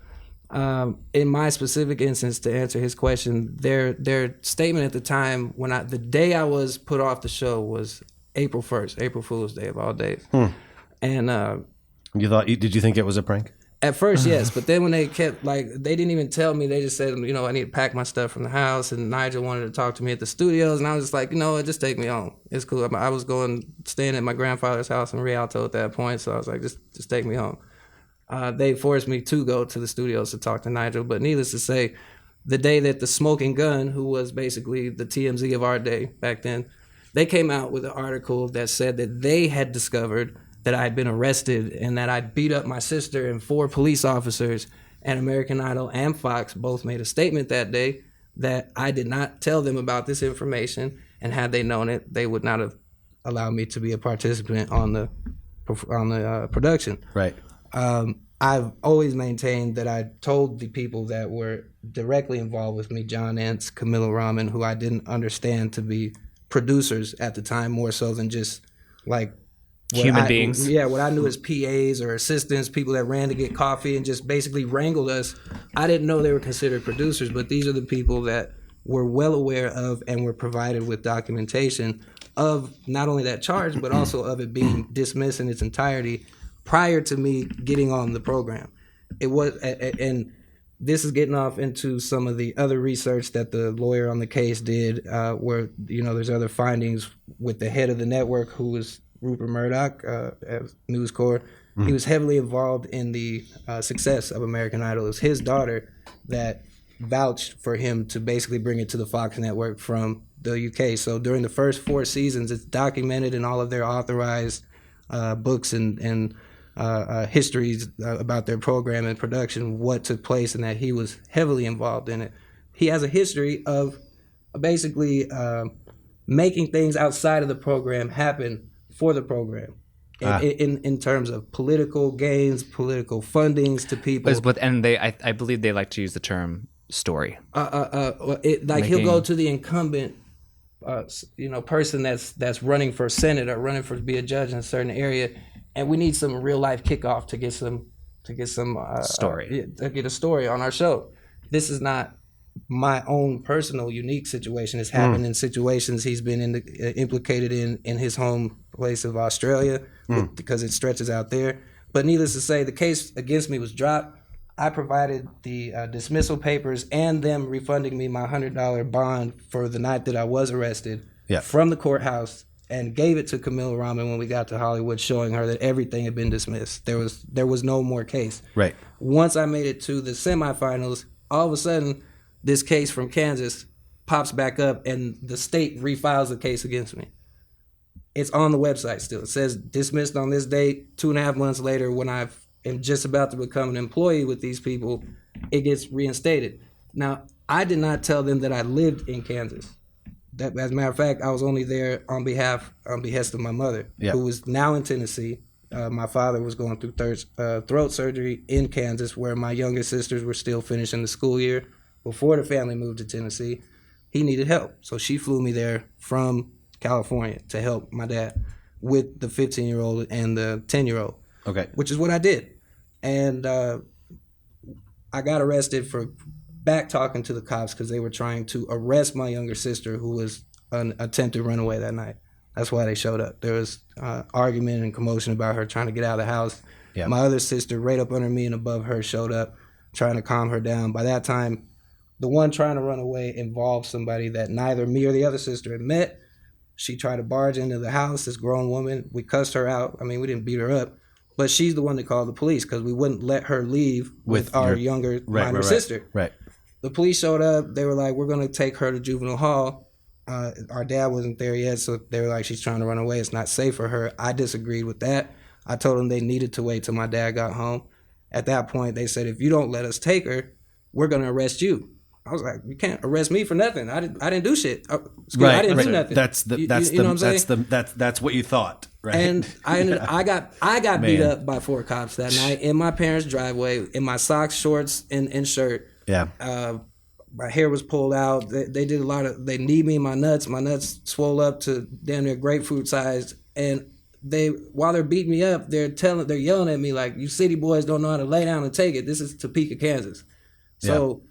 in my specific instance, to answer his question, their statement at the time, the day I was put off the show was April 1st, April Fool's Day of all days. And did you think it was a prank? At first, yes, but then when they kept, they didn't even tell me. They just said, I need to pack my stuff from the house, and Nigel wanted to talk to me at the studios, and I was just like, just take me home. It's cool. I was staying at my grandfather's house in Rialto at that point, so I was like, just take me home. They forced me to go to the studios to talk to Nigel, but needless to say, the day that the Smoking Gun, who was basically the TMZ of our day back then, they came out with an article that said that they had discovered that I had been arrested and that I'd beat up my sister and 4 police officers, and American Idol and Fox both made a statement that day that I did not tell them about this information, and had they known it, they would not have allowed me to be a participant on the production. Right. I've always maintained that I told the people that were directly involved with me, John Entz, Camilo Rahman, who I didn't understand to be producers at the time, more so than just Human beings. Yeah, what I knew as PAs or assistants, people that ran to get coffee and just basically wrangled us. I didn't know they were considered producers, but these are the people that were well aware of and were provided with documentation of not only that charge, but also of it being dismissed in its entirety prior to me getting on the program. It was, and this is getting off into some of the other research that the lawyer on the case did, where, you know, there's other findings with the head of the network, who was Rupert Murdoch at News Corps. He was heavily involved in the success of American Idol. It was his daughter that vouched for him to basically bring it to the Fox network from the UK. So during the first 4 seasons, it's documented in all of their authorized books and histories about their program and production, what took place, and that he was heavily involved in it. He has a history of basically making things outside of the program happen for the program. In terms of political gains, political fundings to people. And I believe they like to use the term story. He'll go to the incumbent, person that's running for Senate or running to be a judge in a certain area, and we need some real life kickoff to get some story. To get a story on our show. This is not my own personal unique situation. It's happened in situations he's been implicated in his home place of Australia, because it stretches out there. But needless to say, the case against me was dropped. I provided the dismissal papers and them refunding me my $100 bond for the night that I was arrested from the courthouse, and gave it to Camille Rahman when we got to Hollywood, showing her that everything had been dismissed. There was no more case. Right. Once I made it to the semifinals, all of a sudden, this case from Kansas pops back up, and the state refiles the case against me. It's on the website still. It says dismissed on this date. 2.5 months later, when I am just about to become an employee with these people, it gets reinstated. Now, I did not tell them that I lived in Kansas. That, as a matter of fact, I was only there on behest of my mother, who was now in Tennessee. My father was going through throat surgery in Kansas, where my younger sisters were still finishing the school year before the family moved to Tennessee. He needed help, so she flew me there from California to help my dad with the 15-year-old and the 10-year-old. Okay. Which is what I did. And I got arrested for back talking to the cops because they were trying to arrest my younger sister, who was an attempted runaway that night. That's why they showed up. There was argument and commotion about her trying to get out of the house. Yeah. My other sister, right up under me and above her, showed up trying to calm her down. By that time, the one trying to run away involved somebody that neither me or the other sister had met. She tried to barge into the house, this grown woman. We cussed her out. I mean, we didn't beat her up. But she's the one that called the police because we wouldn't let her leave with our younger minor sister. Right. The police showed up. They were like, we're going to take her to juvenile hall. Our dad wasn't there yet, so they were like, she's trying to run away. It's not safe for her. I disagreed with that. I told them they needed to wait till my dad got home. At that point, they said, if you don't let us take her, we're going to arrest you. I was like, you can't arrest me for nothing. I didn't do shit. I didn't do nothing. That's what you thought, right? And I got beat up by 4 cops that night in my parents' driveway, in my socks, shorts, and shirt. Yeah. My hair was pulled out. They did they kneed me in my nuts. My nuts swole up to damn near grapefruit size. And while they're beating me up, they're yelling at me like, you city boys don't know how to lay down and take it. This is Topeka, Kansas. So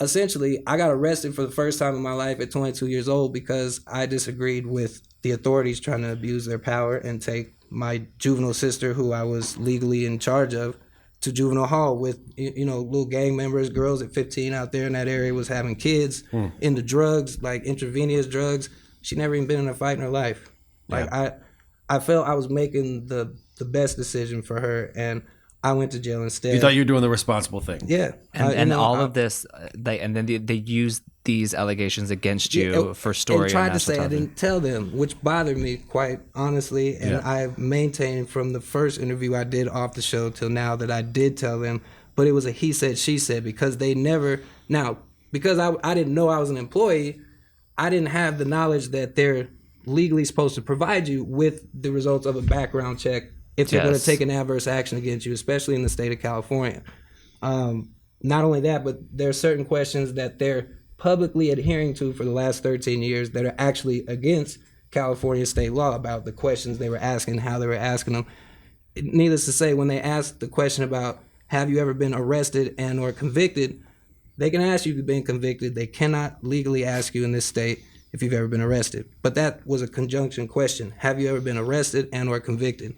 essentially, I got arrested for the first time in my life at 22 years old because I disagreed with the authorities trying to abuse their power and take my juvenile sister, who I was legally in charge of, to juvenile hall with, little gang members, girls at 15 out there in that area was having kids into drugs, like intravenous drugs. She never even been in a fight in her life. I felt I was making the best decision for her, and I went to jail instead. You thought you were doing the responsible thing. Yeah. And of this, and then they used these allegations against you for story. And tried to say I didn't tell them, which bothered me quite honestly. And I've maintained from the first interview I did off the show till now that I did tell them. But it was a he said, she said, because they never... Now, because I didn't know I was an employee, I didn't have the knowledge that they're legally supposed to provide you with the results of a background check if they're going to take an adverse action against you, especially in the state of California. Not only that, but there are certain questions that they're publicly adhering to for the last 13 years that are actually against California state law about the questions they were asking, how they were asking them. Needless to say, when they asked the question about have you ever been arrested and or convicted, they can ask you if you've been convicted. They cannot legally ask you in this state if you've ever been arrested. But that was a conjunction question. Have you ever been arrested and or convicted?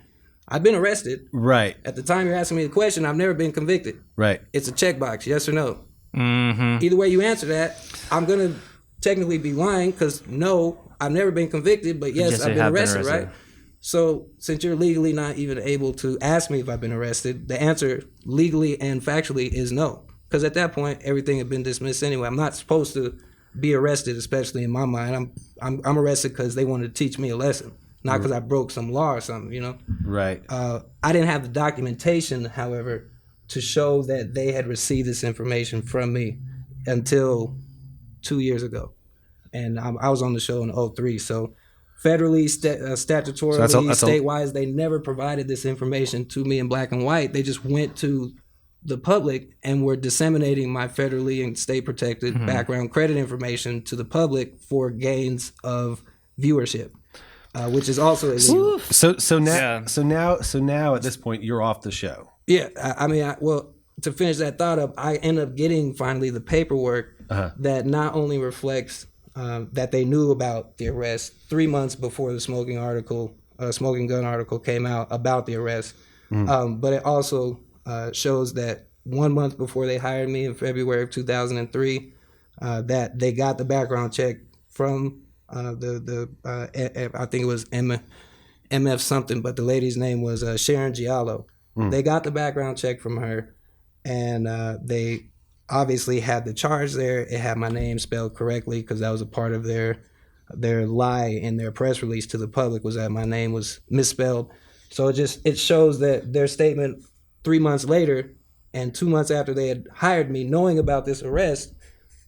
I've been arrested. Right. At the time you're asking me the question, I've never been convicted. Right. It's a checkbox, yes or no. Mm-hmm. Either way you answer that, I'm going to technically be lying because no, I've never been convicted, but yes, I've been arrested, right? So since you're legally not even able to ask me if I've been arrested, the answer legally and factually is no. Because at that point, everything had been dismissed anyway. I'm not supposed to be arrested, especially in my mind. I'm arrested because they wanted to teach me a lesson, not because I broke some law or something, you know? Right. I didn't have the documentation, however, to show that they had received this information from me until 2 years ago. And I was on the show in 2003, so federally, statutorily, So that's state-wise, they never provided this information to me in black and white. They just went to the public and were disseminating my federally and state-protected background credit information to the public for gains of viewership, which is also illegal. So Yeah. now at this point you're off the show. Yeah, well, to finish that thought up, I end up getting finally the paperwork that not only reflects that they knew about the arrest 3 months before the smoking gun article came out about the arrest, but it also shows that 1 month before they hired me in February of 2003, that they got the background check from I think it was MF something, but the lady's name was Sharon Giallo. They got the background check from her, and they obviously had the charge there. It had my name spelled correctly because that was a part of their lie in their press release to the public, was that my name was misspelled. So it shows that their statement 3 months later and 2 months after they had hired me, knowing about this arrest,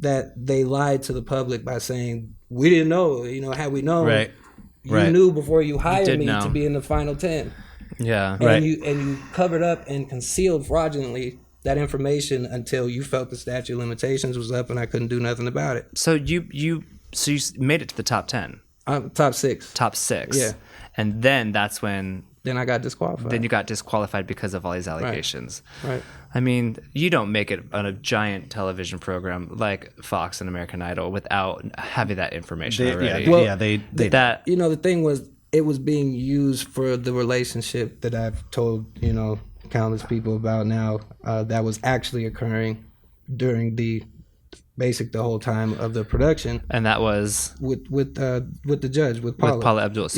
that they lied to the public by saying, we didn't know, had we known, you knew before you hired me to be in the final 10. Yeah. And you covered up and concealed fraudulently that information until you felt the statute of limitations was up and I couldn't do nothing about it. So you made it to the top 10. Top 6. Top 6. Yeah. And then that's when Then I got disqualified. Then you got disqualified because of all these allegations. Right. I mean, you don't make it on a giant television program like Fox and American Idol without having that information already. The thing was, it was being used for the relationship that I've told, countless people about now, that was actually occurring during the whole time of the production. And that was with the judge, with Paula. With Paula Abdul.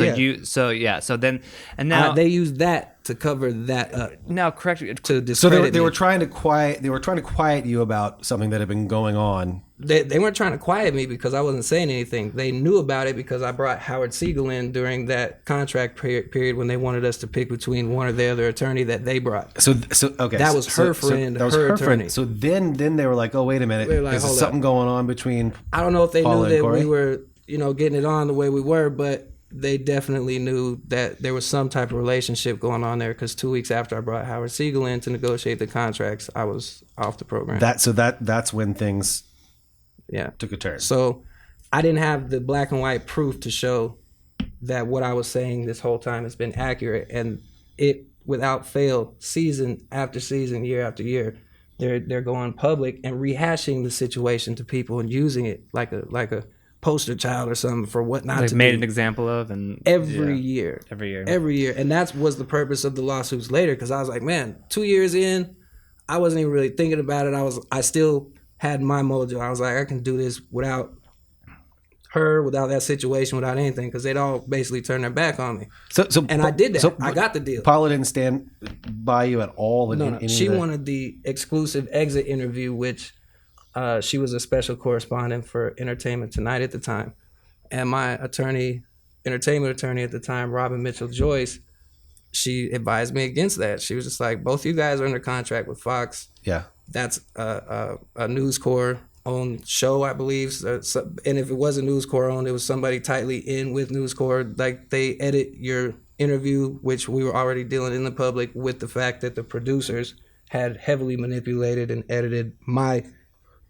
Now they used that to cover that up. Now, correct me. To discredit they were me. trying to quiet you about something that had been going on. They weren't trying to quiet me because I wasn't saying anything. They knew about it because I brought Howard Siegel in during that contract period when they wanted us to pick between one or the other attorney that they brought. So okay, that was her friend. That was her friend. attorney. So then they were like, oh wait a minute, They were like, is there hold something going on between? I don't know if they Paula knew that Corey? we were, getting it on the way we were, but they definitely knew that there was some type of relationship going on there. Because 2 weeks after I brought Howard Siegel in to negotiate the contracts, I was off the program. That's when things took a turn. So I didn't have the black and white proof to show that what I was saying this whole time has been accurate, and it without fail, season after season, year after year, they're going public and rehashing the situation to people and using it like a poster child or something for what not They've to made do. an example of, and Every year, and that was the purpose of the lawsuits later. Because I was like, man, 2 years in, I wasn't even really thinking about it. I still had my mojo. I was like, I can do this without her, without that situation, without anything, because they'd all basically turn their back on me. And I did that. So I got the deal. Paula didn't stand by you at all. No. She wanted the exclusive exit interview, which she was a special correspondent for Entertainment Tonight at the time. And my entertainment attorney at the time, Robin Mitchell Joyce, she advised me against that. She was just like, both you guys are under contract with Fox. Yeah. That's a News Corp owned show, I believe. And if it wasn't News Corp owned, it was somebody tightly in with News Corp. Like, they edit your interview, which we were already dealing in the public with the fact that the producers had heavily manipulated and edited my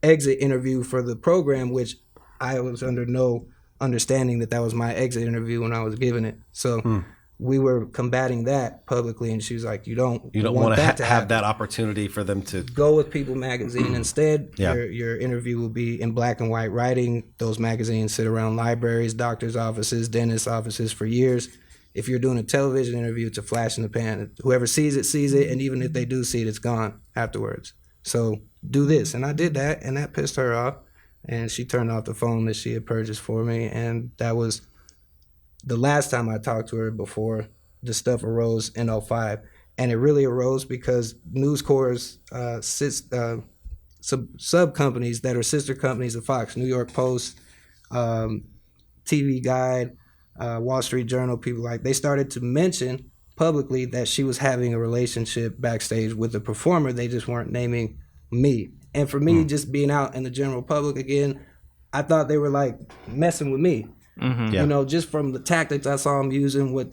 exit interview for the program, which I was under no understanding that that was my exit interview when I was giving it. So we were combating that publicly, and she was like, you don't want that to to have happen. that opportunity for them to Go with People magazine instead. Yeah. Your interview will be in black and white writing. Those magazines sit around libraries, doctors' offices, dentists' offices for years. If you're doing a television interview, it's a flash in the pan. Whoever sees it, and even if they do see it, it's gone afterwards. So do this. And I did that, and that pissed her off. And she turned off the phone that she had purchased for me. And that was the last time I talked to her before the stuff arose in '05. And it really arose because News Corp's sub companies that are sister companies of Fox, New York Post, TV Guide, Wall Street Journal, people like, they started to mention publicly that she was having a relationship backstage with a performer. They just weren't naming me. And for me, just being out in the general public again, I thought they were like messing with me. Yeah. You know, just from the tactics I saw them using with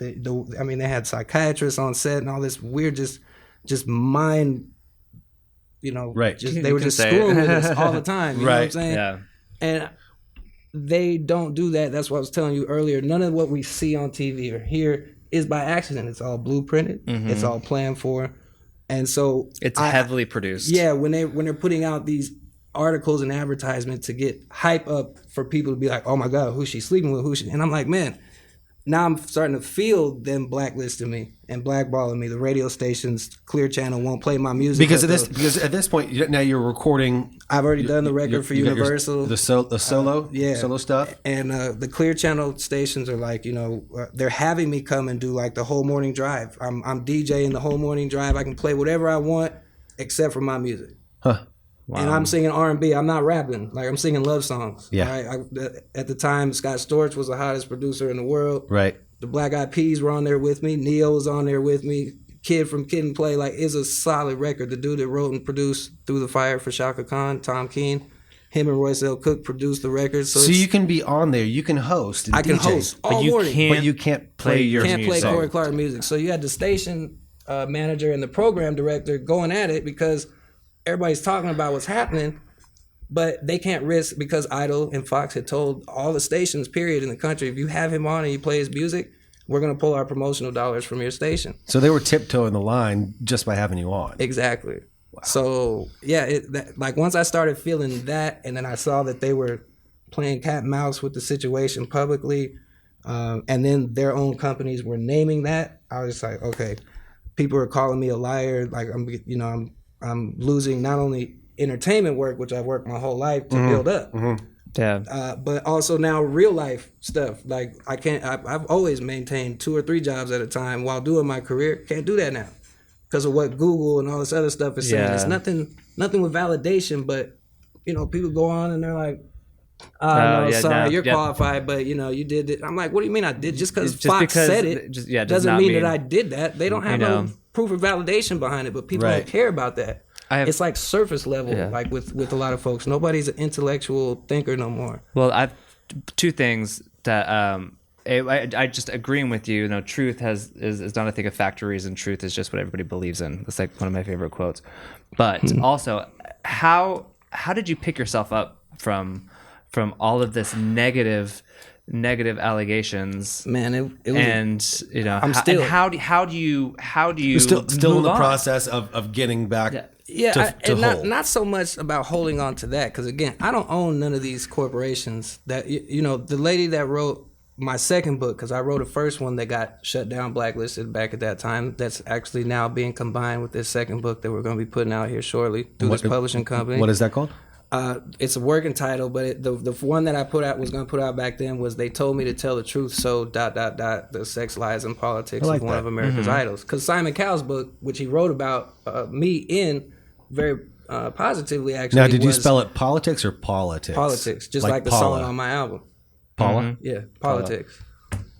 I mean, they had psychiatrists on set and all this weird, just mind, you know, Right. just, You they were can just say screwing it. with us all the time. You know what I'm Right. saying? Yeah. And they don't do that. That's what I was telling you earlier. None of what we see on TV or hear is by accident. It's all blueprinted. It's all planned for. And so It's heavily produced. yeah, when they're putting out these articles and advertisements to get hype up for people to be like, oh my God, who's she sleeping with? And I'm like, man, now I'm starting to feel them blacklisting me and blackballing me. The radio stations, Clear Channel won't play my music because at this point now you're recording. I've already done the record for you got your- Universal. the solo solo stuff. And the Clear Channel stations are like, you know, they're having me come and do like the whole morning drive. I'm DJing the whole morning drive. I can play whatever I want except for my music. Huh. Wow. And I'm singing R&B. I'm not rapping. Like, I'm singing love songs. Yeah. Right? At the time, Scott Storch was the hottest producer in the world. Right. The Black Eyed Peas were on there with me. Neo was on there with me. Kid from Kid and Play. Like, it's a solid record. The dude that wrote and produced Through the Fire for Shaka Khan, Tom Keane, him and Royce L. Cook produced the record. So you can be on there. You can host. And I can DJ, host all you morning. can't but you can't play your Can't play music. Corey Clark music. So you had the station manager and the program director going at it because everybody's talking about what's happening, but they can't risk, because Idol and Fox had told all the stations, period, in the country, if you have him on and you play his music, we're going to pull our promotional dollars from your station. So they were tiptoeing the line just by having you on. Exactly. Wow. So, yeah, like once I started feeling that, and then I saw that they were playing cat and mouse with the situation publicly, and then their own companies were naming that, I was like, okay, people are calling me a liar. Like, I'm losing not only entertainment work, which I've worked my whole life to build up, Yeah. but also now real life stuff. Like, I've always maintained 2 or 3 jobs at a time while doing my career. Can't do that now because of what Google and all this other stuff is saying. Yeah. It's nothing with validation, but, you know, people go on and they're like, you're qualified, but, you know, you did it. I'm like, what do you mean I did? Just because Fox said it doesn't mean that I did that. They don't have no proof of validation behind it, but people don't care about that. It's like surface level, like with a lot of folks. Nobody's an intellectual thinker no more. Well, I've 2 things that I just agreeing with you. You know, truth is not, I think, a factor reason. Truth is just what everybody believes in. That's like one of my favorite quotes. But also, how did you pick yourself up from all of this negative allegations? Man, it was, and you know, I'm still. and how do you You're still in move the on? process of getting back. Yeah, to and hold. not so much about holding on to that, because again, I don't own none of these corporations. That, you know, the lady that wrote my second book, because I wrote a first one that got shut down, blacklisted back at that time. That's actually now being combined with this second book that we're going to be putting out here shortly through this publishing company. What is that called? It's a working title, but the one that I was going to put out back then was They Told Me to Tell the Truth, so ... the sex, lies, and politics like of one that. of America's idols. Because Simon Cowell's book, which he wrote about me in very positively, actually. Now, did you was spell it politics or politics? Politics, just like the Paula. song on my album. Paula? Yeah, politics.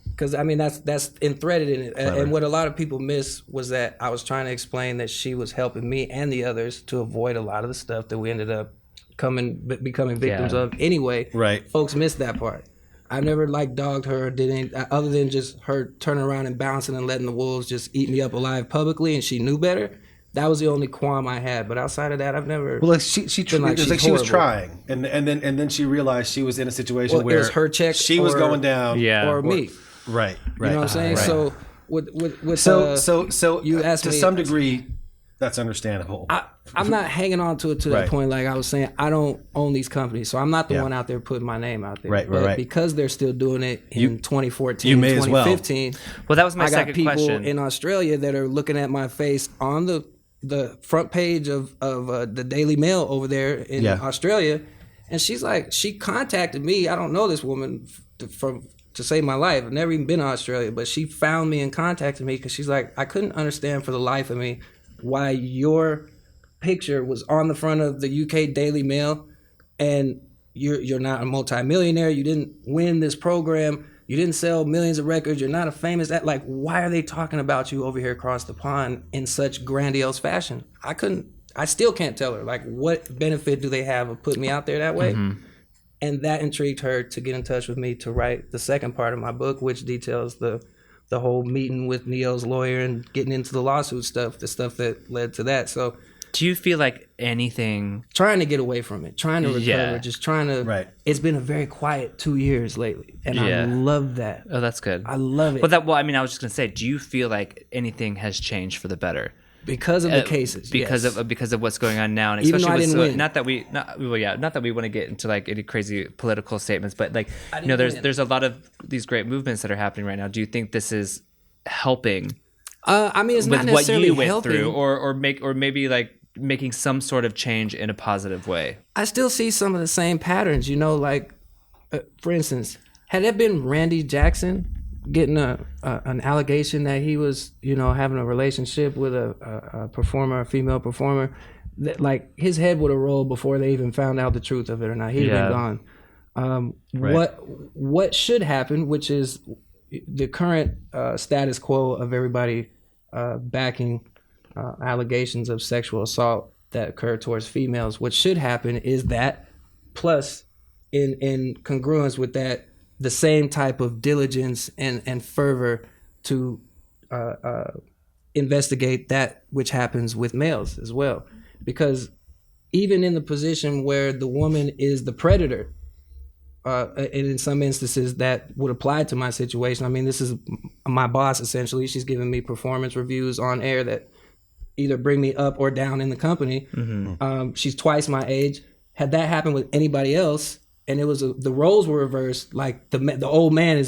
Because, I mean, that's threaded in it. And what a lot of people miss was that I was trying to explain that she was helping me and the others to avoid a lot of the stuff that we ended up becoming victims of anyway. Right. Folks missed that part. I never dogged her or did anything other than just her turning around and bouncing and letting the wolves just eat me up alive publicly, and she knew better. That was the only qualm I had. But outside of that, I've never. Well, like she been like, it was she's like she was horrible. trying, and then she realized she was in a situation Well, it where was her check she was or- going down, Yeah. or me. right, right. You know what I'm saying? right. So with So you asked to me- some degree, that's understandable. I'm not hanging on to it to Right. that point. Like I was saying, I don't own these companies, so I'm not the Yeah. one out there putting my name out there. Right, but right. because they're still doing it in 2014, you may as well. 2015, Well, that was my I got second people question. in Australia that are looking at my face on the front page of the Daily Mail over there in Yeah. Australia, and she contacted me. I don't know this woman to save my life. I've never even been to Australia, but she found me and contacted me because she's like, I couldn't understand for the life of me why your picture was on the front of the UK Daily Mail, and you're not a multimillionaire. You didn't win this program. You didn't sell millions of records. You're not a famous that. Like, why are they talking about you over here across the pond in such grandiose fashion? I still can't tell her. Like, what benefit do they have of putting me out there that way? Mm-hmm. And that intrigued her to get in touch with me to write the second part of my book, which details the whole meeting with Neo's lawyer and getting into the lawsuit stuff, the stuff that led to that. So Do you feel like anything? trying to get away from it, trying to recover, Yeah. just trying to. Right. It's been a very quiet 2 years lately, and I Yeah. love that. Oh, that's good. I love it Well, I mean, I was just gonna say, do you feel like anything has changed for the better because of the cases. because yes. of what's going on now, and Even though especially I didn't win. not that we want to get into like any crazy political statements, but like didn't win. there's a lot of these great movements that are happening right now. Do you think this is helping I mean, it's not with what necessarily you went helping. through, or maybe like making some sort of change in a positive way? I still see some of the same patterns, you know, like, for instance, had it been Randy Jackson getting an allegation that he was, you know, having a relationship with a performer, a female performer, that, like, his head would have rolled before they even found out the truth of it or not. He'd have been gone. Right. What should happen, which is the current status quo of everybody backing allegations of sexual assault that occur towards females. What should happen is that, plus in congruence with that, the same type of diligence and fervor to investigate that which happens with males as well. Because even in the position where the woman is the predator, and in some instances that would apply to my situation. I mean, this is my boss, essentially. She's giving me performance reviews on air that either bring me up or down in the company. She's twice my age. Had that happened with anybody else, and it was the roles were reversed, like the old man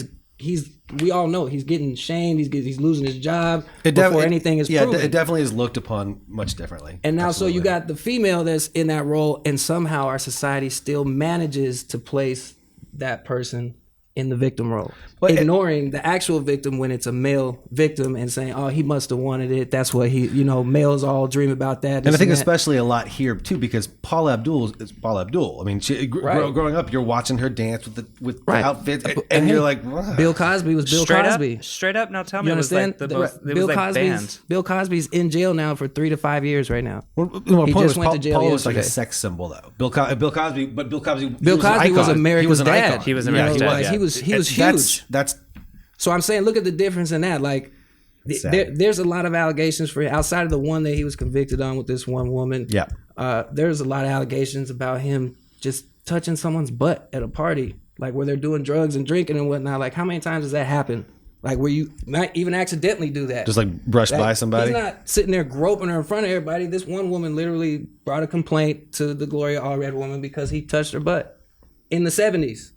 we all know he's getting shamed. He's losing his job before anything is proven. it definitely is looked upon much differently. And now, Absolutely. so you got the female that's in that role, and somehow our society still manages to place that person in the victim role, ignoring the actual victim when it's a male victim and saying, "Oh, he must have wanted it. That's what males all dream about that." And I think that. especially a lot here too, because Paula Abdul is Paula Abdul. I mean, growing up, you're watching her dance with the outfits, and you're like, wow. Bill Cosby was Bill Cosby. Straight up. Now tell me, You it was understand? like it was Bill like Cosby's banned. Bill Cosby's in jail now for 3 to 5 years right now. My He point just was went to jail Paula was like a yesterday. sex symbol, though. Bill Cosby, but Bill Cosby Was America's he was an dad. icon. He was America's dad, yeah. He was That's huge. So I'm saying, look at the difference in that. Like, Sad. there's a lot of allegations for outside of the one that he was convicted on with this one woman. Yeah. There's a lot of allegations about him just touching someone's butt at a party, like where they're doing drugs and drinking and whatnot. Like, how many times does that happen? Like, where you might even accidentally do that. Just like brush by somebody. He's not sitting there groping her in front of everybody. This one woman literally brought a complaint to the Gloria Allred woman because he touched her butt in the 70s.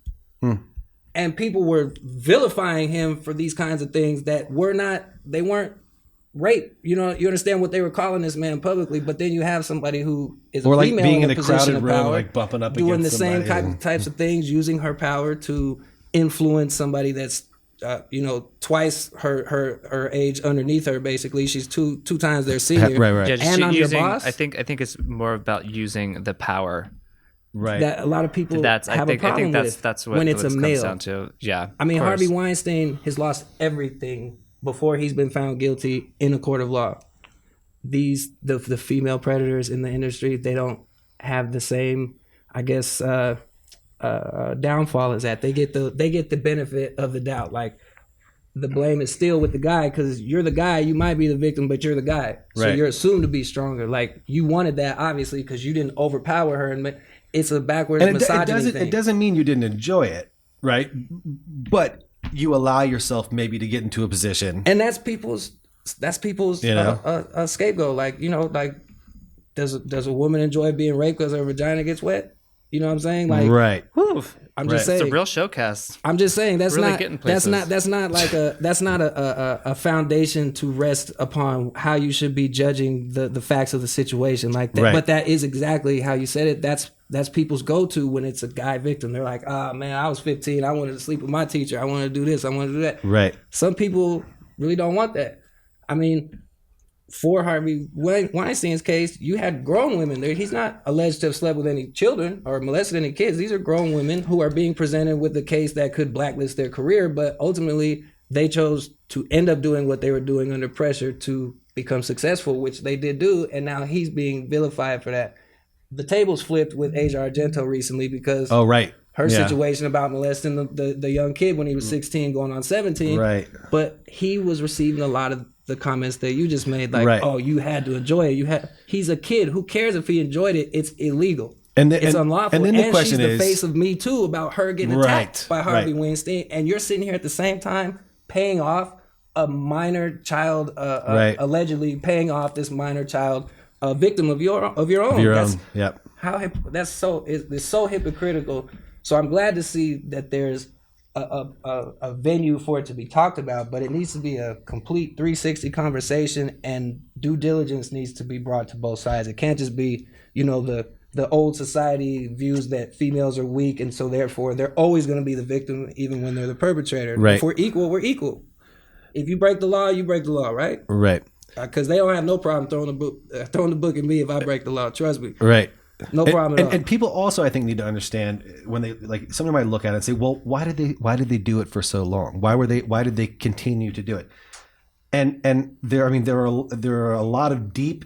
And people were vilifying him for these kinds of things that they weren't rape. You know, you understand what they were calling this man publicly, but then you have somebody who is Or a like female being in in a a position crowded of room, power, like bumping up doing against the same somebody types of things, using her power to influence somebody that's twice her age underneath her. Basically, she's two times their senior. Right. Yeah, And I'm your using, boss. I think it's more about using the power. Right. That a lot of people I have a problem with that's what when it's a comes male. down to. Yeah. I mean, of course. Harvey Weinstein has lost everything before he's been found guilty in a court of law. The female predators in the industry, they don't have the same, I guess, downfall as that. They get the benefit of the doubt. Like, the blame is still with the guy because you're the guy. You might be the victim, but you're the guy, so Right. you're assumed to be stronger. Like you wanted that obviously because you didn't overpower her, and it's a backwards And misogyny thing. it doesn't mean you didn't enjoy it, right? But you allow yourself maybe to get into a position. And that's people's You know? Scapegoat. Like, you know, like does a woman enjoy being raped because her vagina gets wet? You know what I'm saying? Like, Right. Whew. I'm Right. just It's saying. a real showcast. I'm just saying that's Really not getting that's places. not like a foundation to rest upon how you should be judging the facts of the situation like that. Right. But that is exactly how you said it. That's people's go-to when it's a guy victim. They're like, oh man, I was 15. I wanted to sleep with my teacher. I wanted to do this. I wanted to do that. Right. Some people really don't want that. I mean, for Harvey Weinstein's case, you had grown women there. He's not alleged to have slept with any children or molested any kids. These are grown women who are being presented with a case that could blacklist their career, but ultimately they chose to end up doing what they were doing under pressure to become successful, which they did do, and now he's being vilified for that. The tables flipped with Asia Argento recently because Oh, right. her Yeah. situation about molesting the young kid when he was 16 going on 17. Right. But he was receiving a lot of the comments that you just made, like, Right. oh, you had to enjoy it. He's a kid. Who cares if he enjoyed it? It's illegal. And It's unlawful. And then the question she's is, the face of Me Too about her getting Right, attacked by Harvey right. Weinstein. And you're sitting here at the same time paying off a minor child, Right. allegedly paying off this minor child, a victim of your own. your That's, own. Yep. it's so hypocritical. So I'm glad to see that there's a venue for it to be talked about, but it needs to be a complete 360 conversation, and due diligence needs to be brought to both sides. It can't just be, you know, the old society views that females are weak and so therefore they're always going to be the victim even when they're the perpetrator. Right. If we're equal, we're equal. If you break the law, you break the law, right? Right. Because they don't have no problem throwing the book at me if I break the law. Trust me. Right. No problem at all. And people also, I think, need to understand when they like somebody might look at it and say, "Well, why did they do it for so long? Why did they continue to do it?" And there are a lot of deep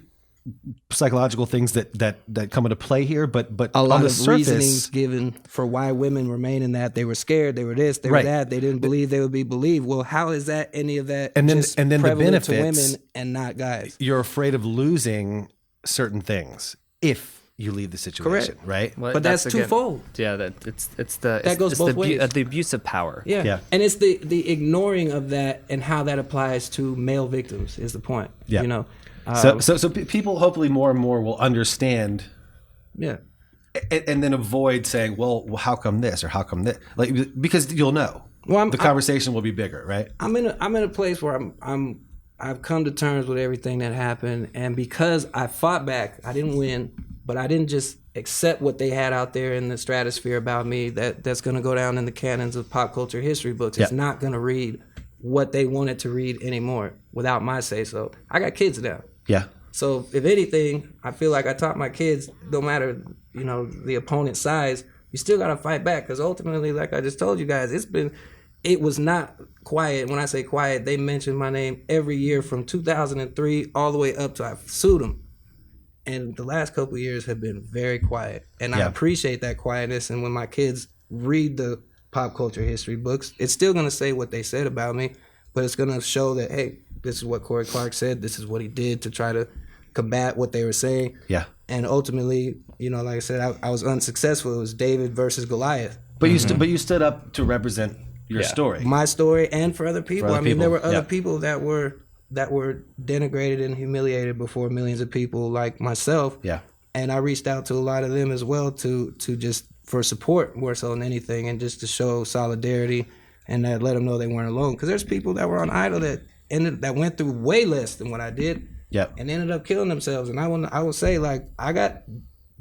psychological things that come into play here, but A on lot the of surface, reasonings given for why women remain in that. They were scared. They were this. They Right. were that. They didn't believe they would be believed. Well, how is that any of that? And then- just and then the prevalent to benefits- women and not guys? you're afraid of losing certain things if you leave the situation, Correct. right? Well, But that's again- twofold. Yeah, That goes both the ways. the abuse of power. Yeah. Yeah. And it's the ignoring of that and how that applies to male victims is the point. Yeah. You know. So people hopefully more and more will understand Yeah. and then avoid saying, well, how come this or how come that? Like, because you'll know. Well, the conversation will be bigger, right? I'm in a place where I've come to terms with everything that happened, and because I fought back, I didn't win, but I didn't just accept what they had out there in the stratosphere about me that's going to go down in the canons of pop culture history books. It's Yeah. not going to read what they wanted to read anymore without my say so. I got kids now. Yeah. So if anything, I feel like I taught my kids, no matter, you know, the opponent's size, you still got to fight back, because ultimately, like I just told you guys, it was not quiet. When I say quiet, they mentioned my name every year from 2003 all the way up to I sued them. And the last couple of years have been very quiet. And I Yeah. appreciate that quietness. And when my kids read the pop culture history books, it's still going to say what they said about me, but it's going to show that, hey, this is what Corey Clark said. This is what he did to try to combat what they were saying. Yeah. And ultimately, you know, like I said, I was unsuccessful. It was David versus Goliath. But you stood up to represent your story. My story, and for other people. other I mean, there were people, other yeah. people that were denigrated and humiliated before millions of people like myself. Yeah. And I reached out to a lot of them as well to just for support more so than anything, and just to show solidarity and that let them know they weren't alone. Because there's people that were on Idol that went through way less than what I did. Yeah. And ended up killing themselves. And I will say, like, I got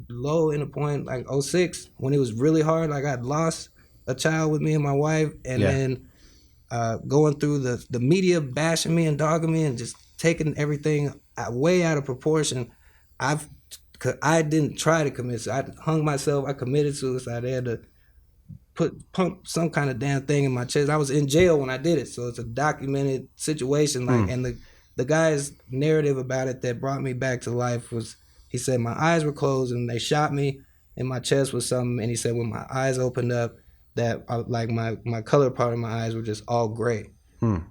low in a point like 06 when it was really hard. Like, I'd lost a child with me and my wife, and Yeah. then going through the media bashing me and dogging me and just taking everything way out of proportion. I didn't try to commit suicide. I hung myself. I committed suicide. They had to pump some kind of damn thing in my chest. I was in jail when I did it, so it's a documented situation. Like, and the guy's narrative about it that brought me back to life was, he said my eyes were closed and they shot me, and my chest was something. And he said when my eyes opened up, that like my color part of my eyes were just all gray.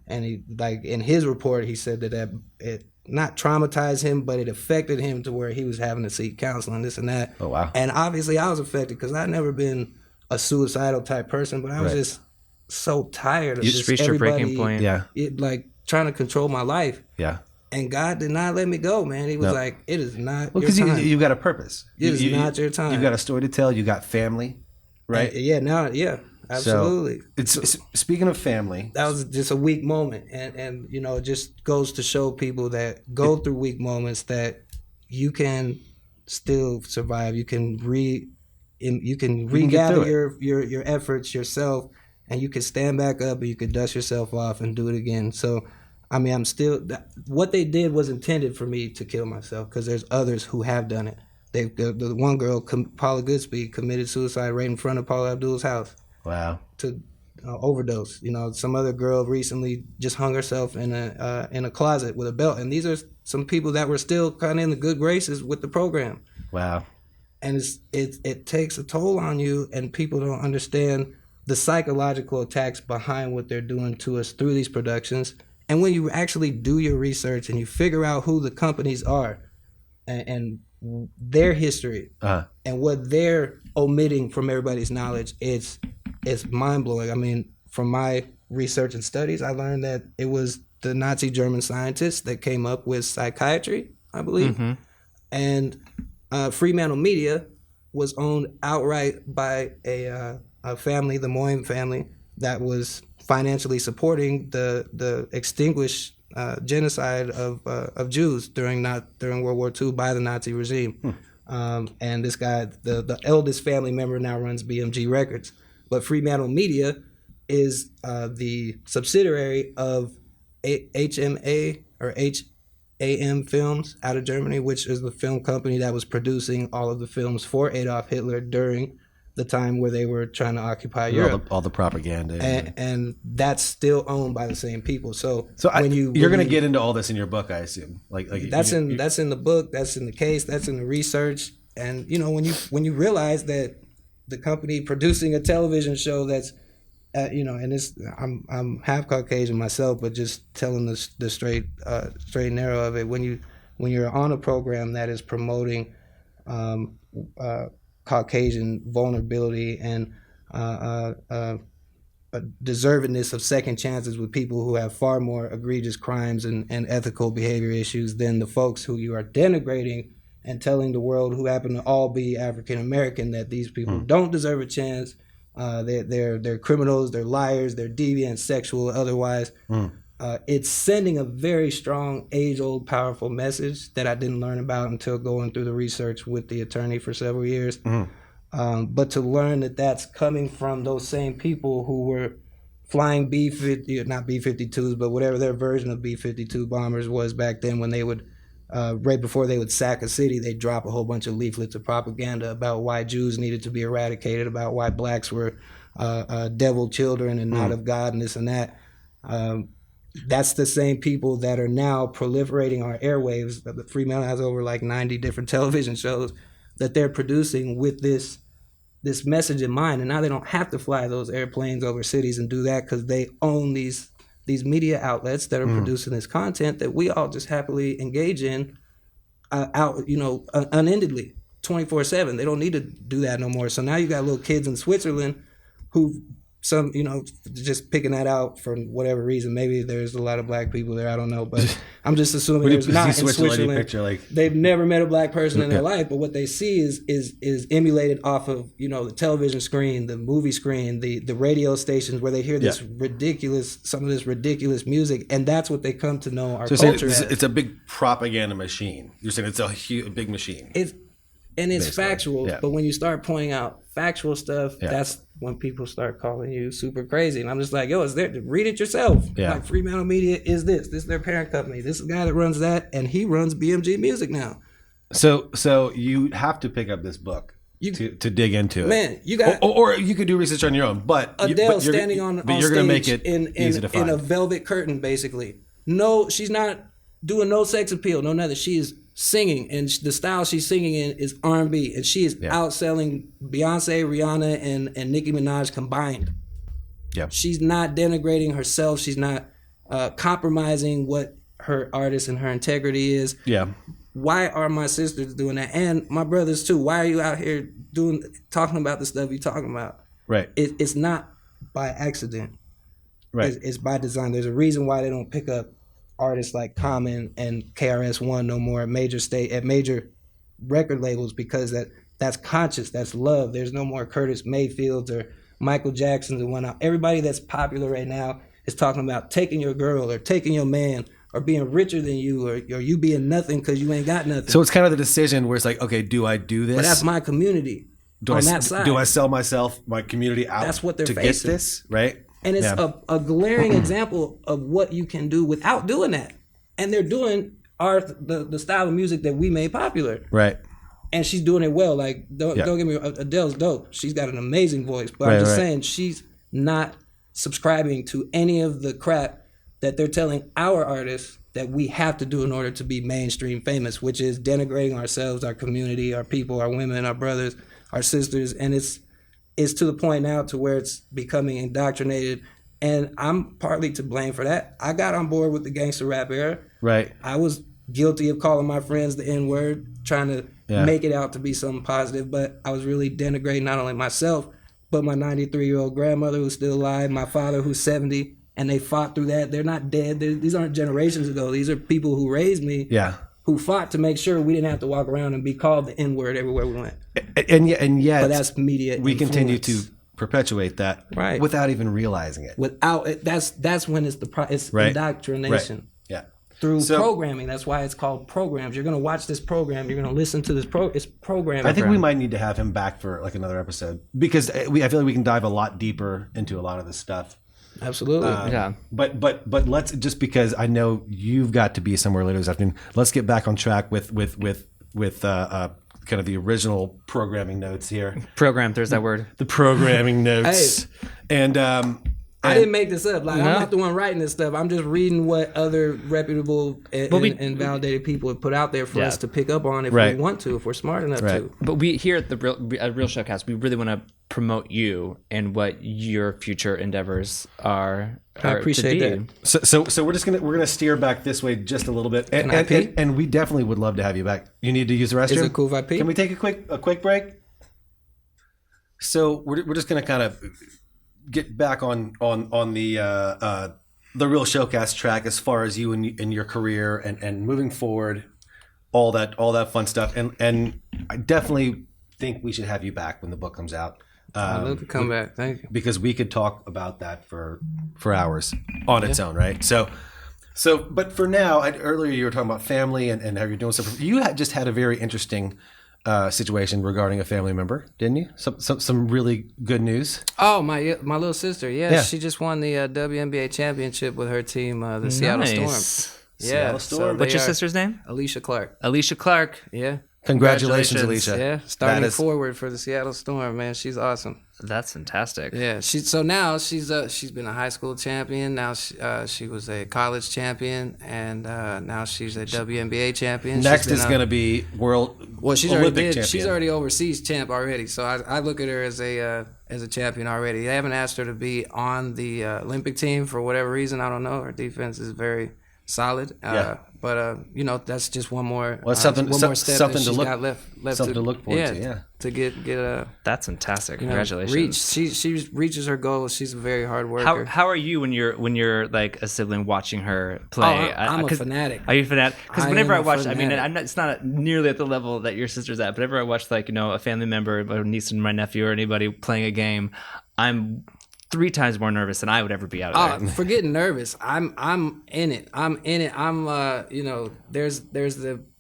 And he, like, in his report, he said that it not traumatized him, but it affected him to where he was having to seek counseling, this and that. Oh, wow. And obviously I was affected because I'd never been a suicidal type person, but I was Right. just so tired of You just just reached your breaking everybody, point. Yeah. like trying to control my life. Yeah. And God did not let me go, man. He was No. like, it is not Well, your because time. you've got a purpose. It is not your time. You've got a story to tell. You got family, right? Yeah, absolutely. So, speaking of family, That was just a weak moment, and you know, it just goes to show people that go through weak moments that you can still survive. You can get regather through your efforts yourself, and you can stand back up and you can dust yourself off and do it again. So, I mean, I'm still, what they did was intended for me to kill myself because there's others who have done it. The one girl, Paula Goodspeed, committed suicide right in front of Paula Abdul's house wow. to overdose. You know, some other girl recently just hung herself in a closet with a belt. And these are some people that were still kind of in the good graces with the program. Wow. And it takes a toll on you, and people don't understand the psychological attacks behind what they're doing to us through these productions. And when you actually do your research and you figure out who the companies are and their history and what they're omitting from everybody's knowledge, it's mind-blowing. I mean, from my research and studies, I learned that it was the Nazi German scientists that came up with psychiatry, I believe. And Fremantle Media was owned outright by a family, the Moyne family, that was financially supporting the extinguished genocide of Jews during World War II by the Nazi regime. And this guy, the eldest family member, now runs BMG Records. But Fremantle Media is the subsidiary of HMA or HAM Films out of Germany, which is the film company that was producing all of the films for Adolf Hitler during the time where they were trying to occupy Europe. All the propaganda. And that's still owned by the same people. So you're going to get into all this in your book, I assume. Like that's in the book, that's in the case, that's in the research. And you know, when you realize that the company producing a television show that's you know, and it's I'm half Caucasian myself, but just telling the straight and narrow of it, when you're on a program that is promoting Caucasian vulnerability and deservedness of second chances with people who have far more egregious crimes and ethical behavior issues than the folks who you are denigrating and telling the world, who happen to all be African American, that these people don't deserve a chance. They're criminals, they're liars, they're deviant, sexual, otherwise. It's sending a very strong, age-old, powerful message that I didn't learn about until going through the research with the attorney for several years. But to learn that that's coming from those same people who were flying B-50, not B-52s, but whatever their version of B-52 bombers was back then, when they would, right before they would sack a city, they'd drop a whole bunch of leaflets of propaganda about why Jews needed to be eradicated, about why blacks were devil children and not of God and this and that. That's the same people that are now proliferating our airwaves. The Fremantle has over like 90 different television shows that they're producing with this message in mind. And now they don't have to fly those airplanes over cities and do that, because they own these media outlets that are producing this content that we all just happily engage in unendedly, 24/7. They don't need to do that no more. So now you got little kids in Switzerland who, some, just picking that out for whatever reason. Maybe there's a lot of black people there, I don't know, but I'm just assuming there's not in Switzerland. Picture, they've never met a black person in their life, but what they see is emulated off of the television screen, the movie screen, the radio stations, where they hear this some of this ridiculous music, and that's what they come to know our culture as. It's a big propaganda machine. You're saying it's a big machine. It's factual, but when you start pointing out factual stuff, that's when people start calling you super crazy. And I'm just like, it's there. Read it yourself. Like, Fremantle Media is this. This is their parent company. This is the guy that runs that, and he runs BMG Music now. So you have to pick up this book to dig into it. Man, you got, or you could do research on your own. But Adele standing on you're stage gonna make it easy to find. In a velvet curtain, basically. No, she's not doing no sex appeal, no nothing. She is singing, and the style she's singing in is R&B, and she is outselling Beyonce, Rihanna, and Nicki Minaj combined. Yeah, she's not denigrating herself. She's not compromising what her artist and her integrity is. Yeah. Why are my sisters doing that? And my brothers too. Why are you out here talking about the stuff you're talking about? Right. It's not by accident. Right. It's by design. There's a reason why they don't pick up artists like Common and KRS-One no more at major record labels, because that's conscious, that's love. There's no more Curtis Mayfields or Michael Jacksons and whatnot. Everybody that's popular right now is talking about taking your girl or taking your man or being richer than you or you being nothing because you ain't got nothing. So it's kind of the decision where it's like, okay, do I do this? But that's my community. Do that side. Do I sell myself, my community out? That's what they're to facing. get this, right? And it's a glaring example of what you can do without doing that. And they're doing the style of music that we made popular. Right. And she's doing it well. Like, don't get me wrong, Adele's dope. She's got an amazing voice. But I'm just saying, she's not subscribing to any of the crap that they're telling our artists that we have to do in order to be mainstream famous, which is denigrating ourselves, our community, our people, our women, our brothers, our sisters. And it's to the point now to where it's becoming indoctrinated. And I'm partly to blame for that. I got on board with the gangster rap era. Right. I was guilty of calling my friends the N-word, trying to make it out to be something positive, but I was really denigrating not only myself, but my 93-year-old grandmother who's still alive, my father who's 70, and they fought through that. They're not dead. These aren't generations ago. These are people who raised me, who fought to make sure we didn't have to walk around and be called the N-word everywhere we went. And yet, but that's media we influence. continue to perpetuate that without even realizing it. Without it, that's when it's indoctrination. Right. Yeah. Through programming. That's why it's called programs. You're going to watch this program. You're going to listen to this it's programming. I think we might need to have him back for like another episode, because I feel like we can dive a lot deeper into a lot of this stuff. Absolutely. But let's, just because I know you've got to be somewhere later this afternoon, let's get back on track with kind of the original programming notes here. There's that word. The programming notes. And I didn't make this up. Like, I'm not the one writing this stuff. I'm just reading what other reputable and validated people have put out there for us to pick up on if we want to, if we're smart enough to. But we here at the Real ShowCast, we really want to promote you and what your future endeavors are. I appreciate that. So we're gonna steer back this way just a little bit, and we definitely would love to have you back. You need to use the restroom. Is it cool if I pee? Can we take a quick break? So we're just gonna kind of get back on the Real ShowCast track as far as you and your career and moving forward, all that fun stuff, and I definitely think we should have you back when the book comes out. I'd love to come back. Thank you. Because we could talk about that for hours on its own, right? So, but for now, earlier you were talking about family and how you're doing stuff. You just had a very interesting situation regarding a family member, didn't you? Some really good news. Oh, my little sister. Yeah, she just won the WNBA championship with her team, the Seattle Storm. Seattle Storm. What's your sister's name? Alicia Clark. Alicia Clark. Yeah. Congratulations, Alicia. Yeah, starting forward for the Seattle Storm, man. She's awesome. That's fantastic. Yeah, she's been a high school champion. Now she was a college champion, and now she's a WNBA champion. Next is going to be world. Well, she's Olympic already champion. She's already overseas champ already. So I look at her as a champion already. They haven't asked her to be on the Olympic team for whatever reason. I don't know. Her defense is very solid. But that's just one more. Well, something more step something that to she's look got left something to look forward to. Yeah, to get that's fantastic. Congratulations. Reach. She reaches her goals. She's a very hard worker. How are you when you're like a sibling watching her play? I'm a fanatic. Are you a fanatic? Because whenever I watch, I mean, it's not nearly at the level that your sister's at. But whenever I watch a family member, a niece and my nephew, or anybody playing a game, I'm 3 times more nervous than I would ever be out of there. Forget nervous. I'm in it. I'm there's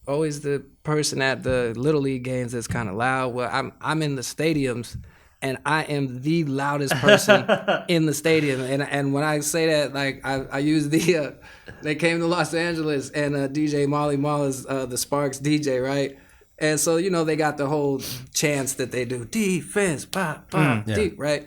always the person at the Little League games that's kind of loud. Well, I'm in the stadiums, and I am the loudest person in the stadium. And when I say that, like I use they came to Los Angeles, and DJ Molly Mall is the Sparks DJ, right? And so they got the whole chants that they do, defense, deep, right?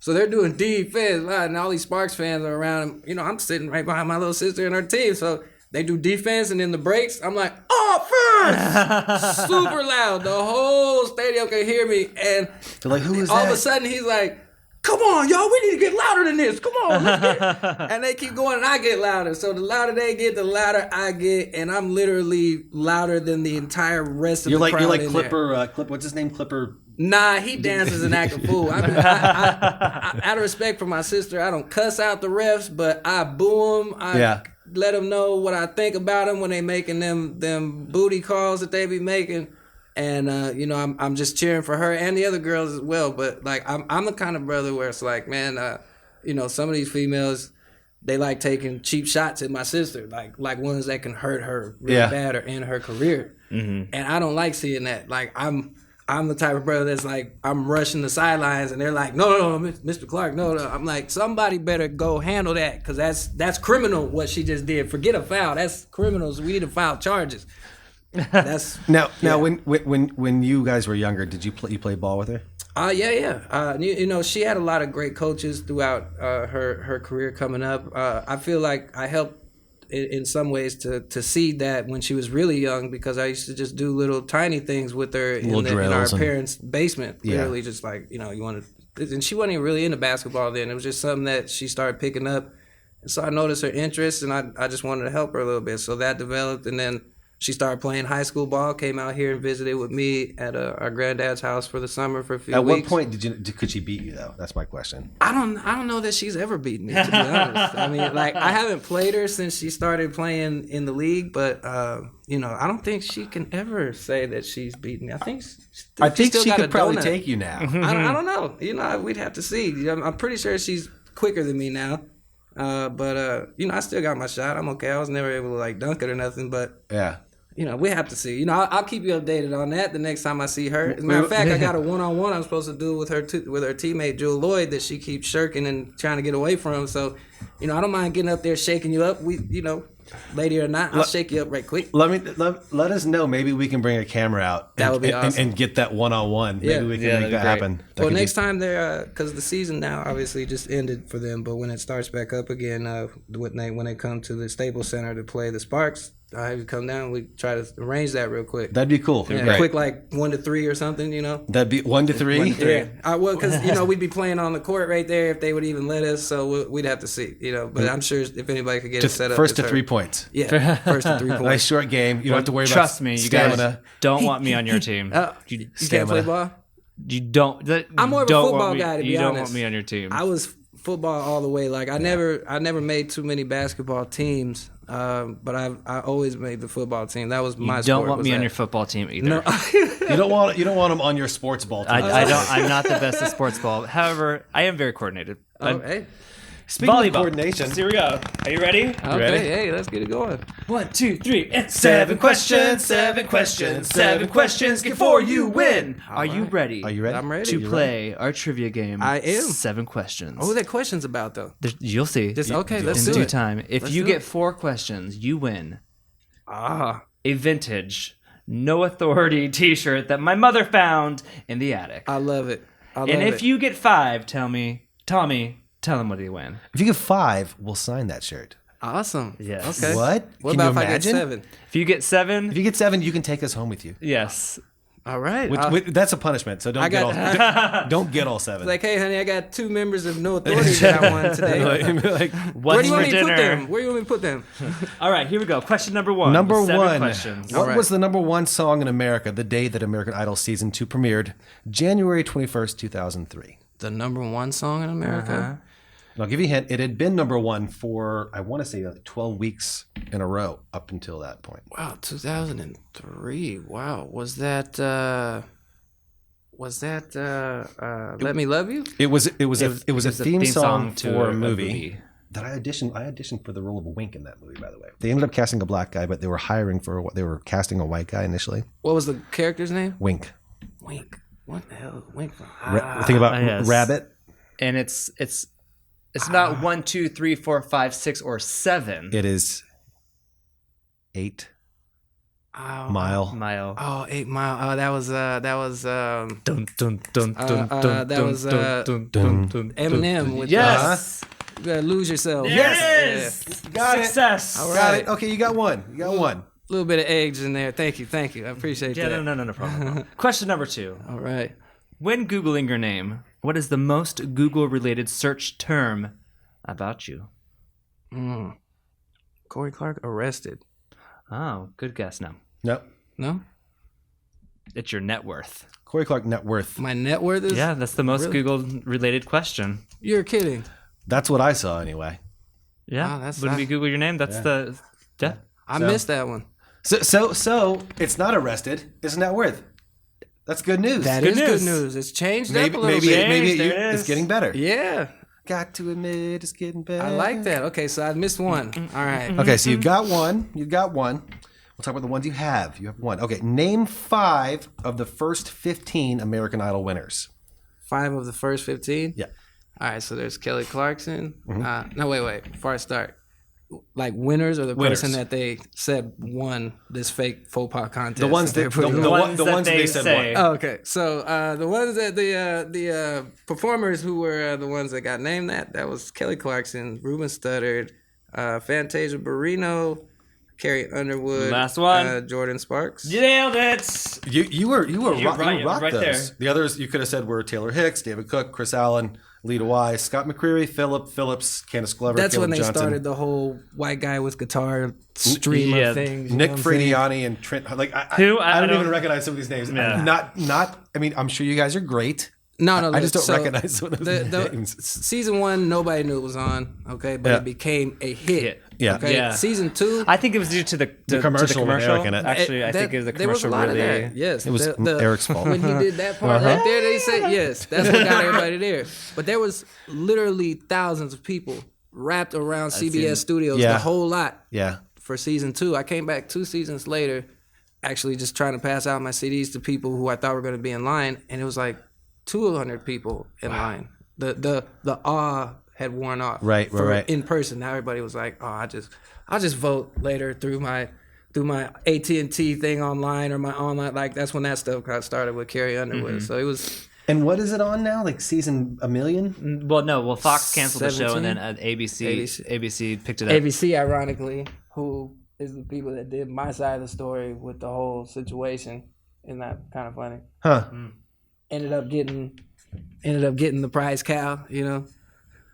So they're doing defense, and all these Sparks fans are around. I'm sitting right behind my little sister and her team. So they do defense, and in the breaks, I'm like, offense! Super loud. The whole stadium can hear me. And they're like, who is all that? of a sudden, he's like, come on, y'all, we need to get louder than this. Come on, let's get it. And they keep going, and I get louder. So the louder they get, the louder I get, and I'm literally louder than the entire rest of the crowd. You're like in there. Clipper. What's his name? Clipper. Nah, he dances and act a fool. I, out of respect for my sister, I don't cuss out the refs, but I boo them. I let them know what I think about them when they making them booty calls that they be making. And I'm just cheering for her and the other girls as well. But like I'm the kind of brother where it's like, man, some of these females, they like taking cheap shots at my sister, like ones that can hurt her really bad or end her career. Mm-hmm. And I don't like seeing that. Like I'm the type of brother that's like, I'm rushing the sidelines and they're like, no, Mr. Clark, no. I'm like, somebody better go handle that, because that's criminal what she just did. Forget a foul. That's criminals. We need to file charges. That's now when you guys were younger, did you play ball with her? Yeah. She had a lot of great coaches throughout her career coming up. I feel like I helped in some ways to see that when she was really young, because I used to just do little tiny things with her in our parents' basement. Literally just like, you want to, and she wasn't even really into basketball then. It was just something that she started picking up. And so I noticed her interest, and I just wanted to help her a little bit. So that developed, and then she started playing high school ball, came out here and visited with me at our granddad's house for the summer for a few weeks. At what point could she beat you, though? That's my question. I don't know that she's ever beaten me, to be honest. I mean, like, I haven't played her since she started playing in the league, but, I don't think she can ever say that she's beaten me. I think she could probably take you now. I don't know. We'd have to see. I'm pretty sure she's quicker than me now. But I still got my shot. I'm okay. I was never able to, like, dunk it or nothing, but... Yeah. We have to see. I'll keep you updated on that the next time I see her. As a matter of fact, I got a one-on-one I'm supposed to do with her teammate Jewel Lloyd that she keeps shirking and trying to get away from. So, I don't mind getting up there shaking you up. We, lady or not, I'll shake you up right quick. Let us know. Maybe we can bring a camera out. That would be awesome. And get that one-on-one. Maybe we can make that happen. Next time they're because the season now obviously just ended for them, but when it starts back up again, when they come to the Staples Center to play the Sparks, I have you come down and we try to arrange that real quick. That'd be cool. Yeah, quick, like 1 to 3 or something, That'd be 1 to 3? 1 to 3. Yeah. Well, because, we'd be playing on the court right there if they would even let us, so we'd have to see, But I'm sure if anybody could get it set up. First to 3 points. Yeah, first to 3 points. Nice short game. You don't have to worry about Trust me, you guys don't want me on your team. You can't play ball? You don't. I'm more of a football guy, to be honest. You don't want me on your team. I was football all the way. Like, I never made too many basketball teams. But I always made the football team. That was my sport. You don't want me on your football team either. No. you don't want them on your sports ball team. I don't. I'm not the best at sports ball. However, I am very coordinated. Hey. Speaking volleyball. of coordination, Here we go. Are you ready? Okay, ready? hey, let's get it going. 1, 2, 3. It's 7 questions. 7 questions. 7 questions before you win. Are you ready? Are you ready? I'm ready. To play our trivia game. I am. 7 questions. What are the questions about, though? You'll see. Let's in do due it. time. If Let's you do get it. 4 questions, you win Ah. a vintage No Authority T-shirt that my mother found in the attic. I love it. And if you get 5, Tommy, tell him what he win. If you get 5, we'll sign that shirt. Awesome. Yes. Okay. What? What Can about you if I get imagine? 7? If you get 7, If you get 7, you can take us home with you. yes. All right. That's a punishment. So don't get all 7. Like, hey, honey, I got 2 members of No Authority that I won today. like, Where do you want me to dinner? put them? Where do you want me to put them? All right, here we go. Question number 1. number with 7 1. questions. What All right. was the number 1 song in America the day that American Idol season 2 premiered, January 21st, 2003? The number 1 song in America? And I'll give you a hint. It had been number 1 for, I want to say, 12 weeks in a row up until that point. Wow, 2003. Wow. Was that Let Me Love You? It was a theme song to for a movie. That I auditioned for the role of Wink in that movie, by the way. They ended up casting a black guy, but they were casting a white guy initially. What was the character's name? Wink. Wink. What the hell? Wink. Think about yes. Rabbit. And it's not 1, 2, 3, 4, 5, 6, or 7. It is 8 Oh, Mile. Mile. Oh, 8 Mile. Oh, that was Dun, dun, dun, dun, that was Eminem with Yes. You Gotta Lose Yourself. Yes. Got it. Success. All Got right. it. Okay, you got one. A little bit of eggs in there. Thank you. I appreciate Yeah, that. no problem. Question number 2. All right. When Googling your name, What is the most Google-related search term about you? Corey Clark arrested. Oh, good guess. No, Nope. No? it's your net worth. Corey Clark net worth. My net worth is? Yeah, that's the most Really? Google-related question. You're kidding. That's what I saw anyway. Yeah, Wow, that's when we not- Google your name, that's the yeah. I So- missed that one. So it's not arrested. It's net worth. That's good news. That Good is news. good news. It's changed maybe up a little maybe bit. maybe There it it's is. getting better. Yeah. Got to admit, it's getting better. I like that. Okay, so I missed one. All right. Okay, so you got one. You got one. We'll talk about the ones you have. You have one. Okay, name 5 of the first 15 American Idol winners. 5 of the first 15? Yeah. All right, so there's Kelly Clarkson. No, wait. Before I start, like winners or the Winners. person that they said won this fake faux pas contest? The ones that they're putting the on? ones that they said say. won. Oh, okay, so the ones that the performers who were the ones that got named that was Kelly Clarkson, Ruben Studdard, Fantasia Barrino, Carrie Underwood, Last one. Jordan Sparks. You nailed it. You right- rocked right those. there. The others you could have said were Taylor Hicks, David Cook, Chris Allen, Lita Wise, Scott McCreery, Philip Phillips, Candace Glover, That's Caleb when they Johnson, started the whole white guy with guitar stream Yeah. of things. you Nick know what I'm saying? Frediani and Trent. Like I I don't even don't- recognize some of these names. Yeah. Not. I mean, I'm sure you guys are great. No, I just don't so recognize some of those the names. season 1, nobody knew it was on. Okay, but Yeah. it became a hit. Yeah. Okay. Yeah. Season 2, I think it was due to the commercial with Eric in it. Actually, I think it was the there was a commercial lot really. of that. Yes, It was Eric's fault. When he did that part right there, they said yes. That's what got everybody there. But there was literally thousands of people wrapped around CBS Studios, Yeah. the whole lot Yeah. for season 2. I came back 2 seasons later, actually just trying to pass out my CDs to people who I thought were going to be in line, and it was like 200 people in line. The awe had worn off. Right. In person, now everybody was like, "Oh, I'll just vote later through my AT&T thing online or my online." Like that's when that stuff got started with Carrie Underwood. So it was And what is it on now? Like season a million? Well, Fox canceled the show, and 17? then ABC picked it up. ABC, ironically, who is the people that did my side of the story with the whole situation. Isn't that kind of funny? Huh. Ended up getting the prize cow. You know,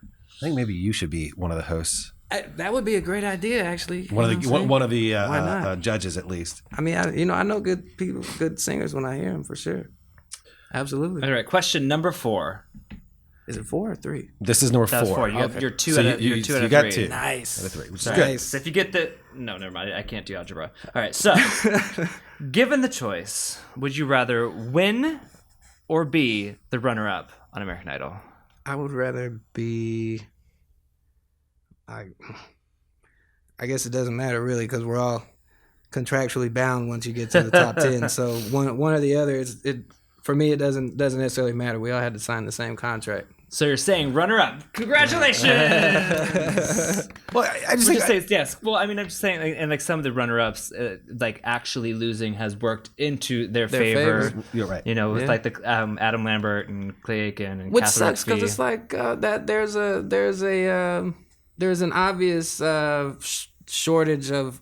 I think maybe you should be one of the hosts. that would be a great idea, actually. One of You know the what I'm one of the Why not? judges at least. saying? I mean, I know good people, good singers when I hear them for sure. Absolutely. All right, question number 4. Is it 4 or 3? This is number That was 4. 4. You have Okay. your 2 So out of you your 2 out of got 3. 2. Nice. Out of 3, which is All good. right, so if you get the never mind. I can't do algebra. All right, so given the choice, would you rather win or be the runner-up on American Idol? I would rather be. I guess it doesn't matter really because we're all contractually bound once you get to the top 10. So one or the other. For me, it doesn't necessarily matter. We all had to sign the same contract. So you're saying runner-up? Congratulations! Well, I just Would think you say yes? Well, I mean, I'm just saying, and like some of the runner-ups, like actually losing has worked into their favor. favor. you're right. You know, with Yeah. like the Adam Lambert and Clay Aiken and Which Catherine sucks because Rixby. it's like that there's an obvious shortage of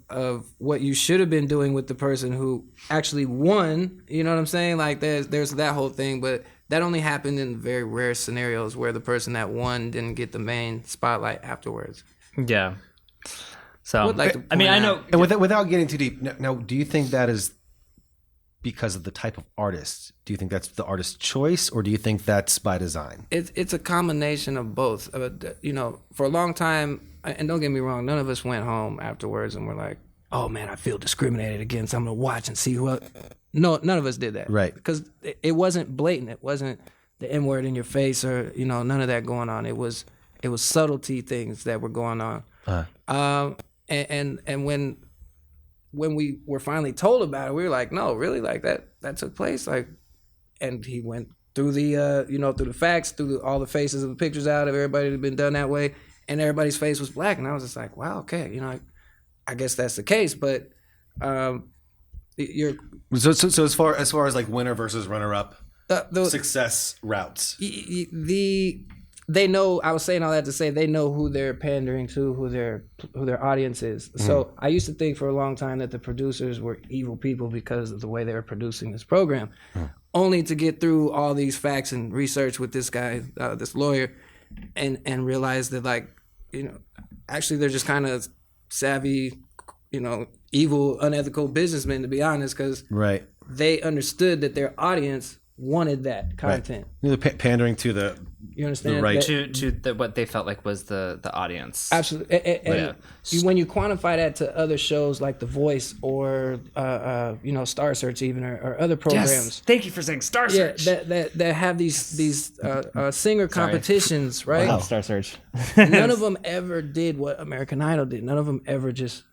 what you should have been doing with the person who actually won. You know what I'm saying? Like there's that whole thing, but that only happened in very rare scenarios where the person that won didn't get the main spotlight afterwards. Yeah. So Would like to I mean, point I out- know. And without getting too deep, now, do you think that is because of the type of artist? Do you think that's the artist's choice, or do you think that's by design? It's a combination of both. You know, for a long time, and don't get me wrong, none of us went home afterwards and were like, "Oh man, I feel discriminated against. I'm gonna watch and see who else." No, none of us did that. Right. Because it wasn't blatant. It wasn't the N word in your face or none of that going on. It was subtlety things that were going on. And when we were finally told about it, we were like, no, really, like that took place, like, and he went through the through the facts, through all the faces of the pictures out of everybody that had been done that way, and everybody's face was black, and I was just like, wow, okay, I guess that's the case, but you're So as far as like winner versus runner up the success routes. they know. I was saying all that to say they know who they're pandering to, who their audience is. So I used to think for a long time that the producers were evil people because of the way they were producing this program. only to get through all these facts and research with this guy, this lawyer, and realize that, like, actually they're just kind of savvy, evil, unethical businessmen, to be honest, because Right. they understood that their audience wanted that content. Right. Pandering to the You understand? The right. That- what they felt like was the audience. Absolutely. And when you quantify that to other shows like The Voice or Star Search even or other programs. Yes. Thank you for saying Star Yeah, Search. that have these singer competitions, right? Wow. Star Search. None of them ever did what American Idol did. None of them ever just,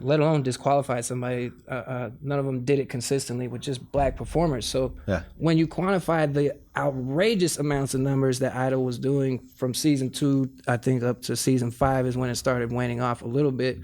let alone disqualified somebody. None of them did it consistently with just black performers. So when you quantify the outrageous amounts of numbers that Idol was doing from season 2, I think up to season 5 is when it started waning off a little bit.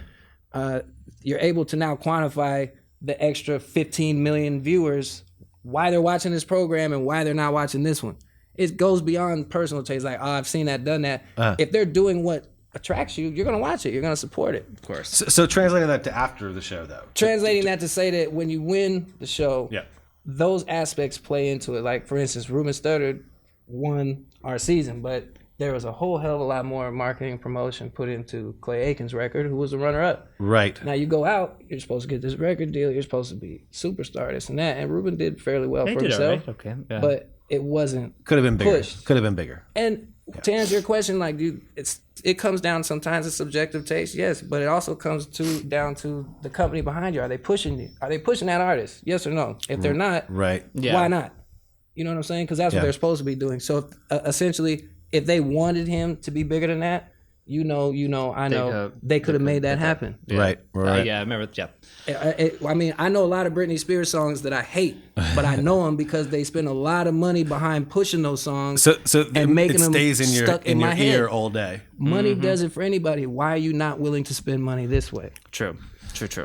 You're able to now quantify the extra 15 million viewers, why they're watching this program and why they're not watching this one. It goes beyond personal taste. Like, I've seen that, done that. If they're doing what attracts you, you're going to watch it. You're going to support it. Of course. So translating that to after the show, though. Translating that to say that when you win the show, Yeah. those aspects play into it. Like, for instance, Ruben Studdard won our season, but there was a whole hell of a lot more marketing and promotion put into Clay Aiken's record, who was the runner-up. Right. Now you go out, you're supposed to get this record deal, you're supposed to be superstar, this and that, and Ruben did fairly well for himself. Right. Okay. Yeah. But it wasn't Could have been bigger. pushed. Could have been bigger. And to answer your question, like, dude, it comes down sometimes to subjective taste, yes, but it also comes down to the company behind you. Are they pushing you? Are they pushing that artist? Yes or no? If they're not, Right. why not? You know what I'm saying? Because that's what they're supposed to be doing. So essentially, if they wanted him to be bigger than that, I know, they could have made that happen. Yeah. Right. Right. Yeah, I remember. Yeah. I mean, I know a lot of Britney Spears songs that I hate, but I know them because they spend a lot of money behind pushing those songs So and making it them stays in your stuck in my head. ear all day. Money does it for anybody. Why are you not willing to spend money this way? True.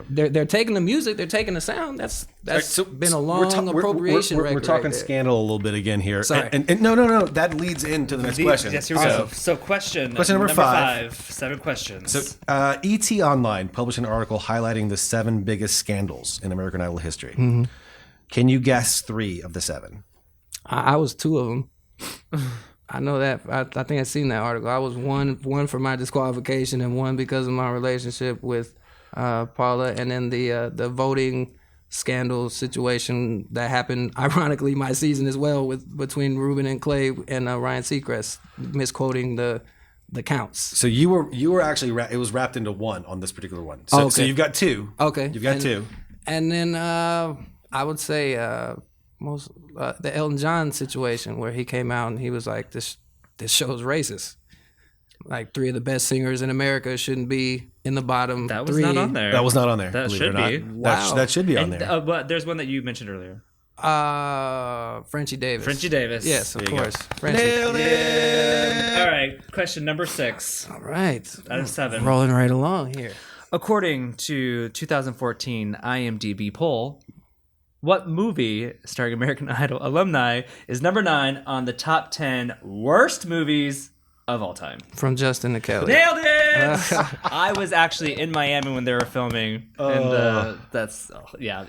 They're taking the music, they're taking the sound. That's been a long appropriation we're record. talking right there. scandal a little bit again here. Sorry. And no. That leads into the next question. Yes, here we go. So question number 5. 7 questions. So, ET Online published an article highlighting the 7 biggest scandals in American Idol history. Mm-hmm. Can you guess 3 of the 7? I was 2 of them. I know that. I think I've seen that article. I was one for my disqualification and one because of my relationship with Paula, and then the voting scandal situation that happened ironically my season as well between Ruben and Clay and Ryan Seacrest misquoting the counts. So you were actually it was wrapped into one on this particular one. So, so you've got 2. Okay, You've got 2. And then I would say the Elton John situation where he came out and he was like, this show's racist. Like 3 of the best singers in America shouldn't be in the bottom. that was 3. not on there. That was not on there. That believe should it or be. not. Wow. That should be on there. But there's one that you mentioned earlier. Frenchie Davis. Frenchie Davis. Yes, of There you go. course. Frenchie. Nailed it. All right. Question number 6 All right. out of 7. Rolling right along here. According to 2014 IMDb poll, what movie starring American Idol alumni is number 9 on the top 10 worst movies of all time? From Justin to Kelly. Nailed it! I was actually in Miami when they were filming, and that's yeah.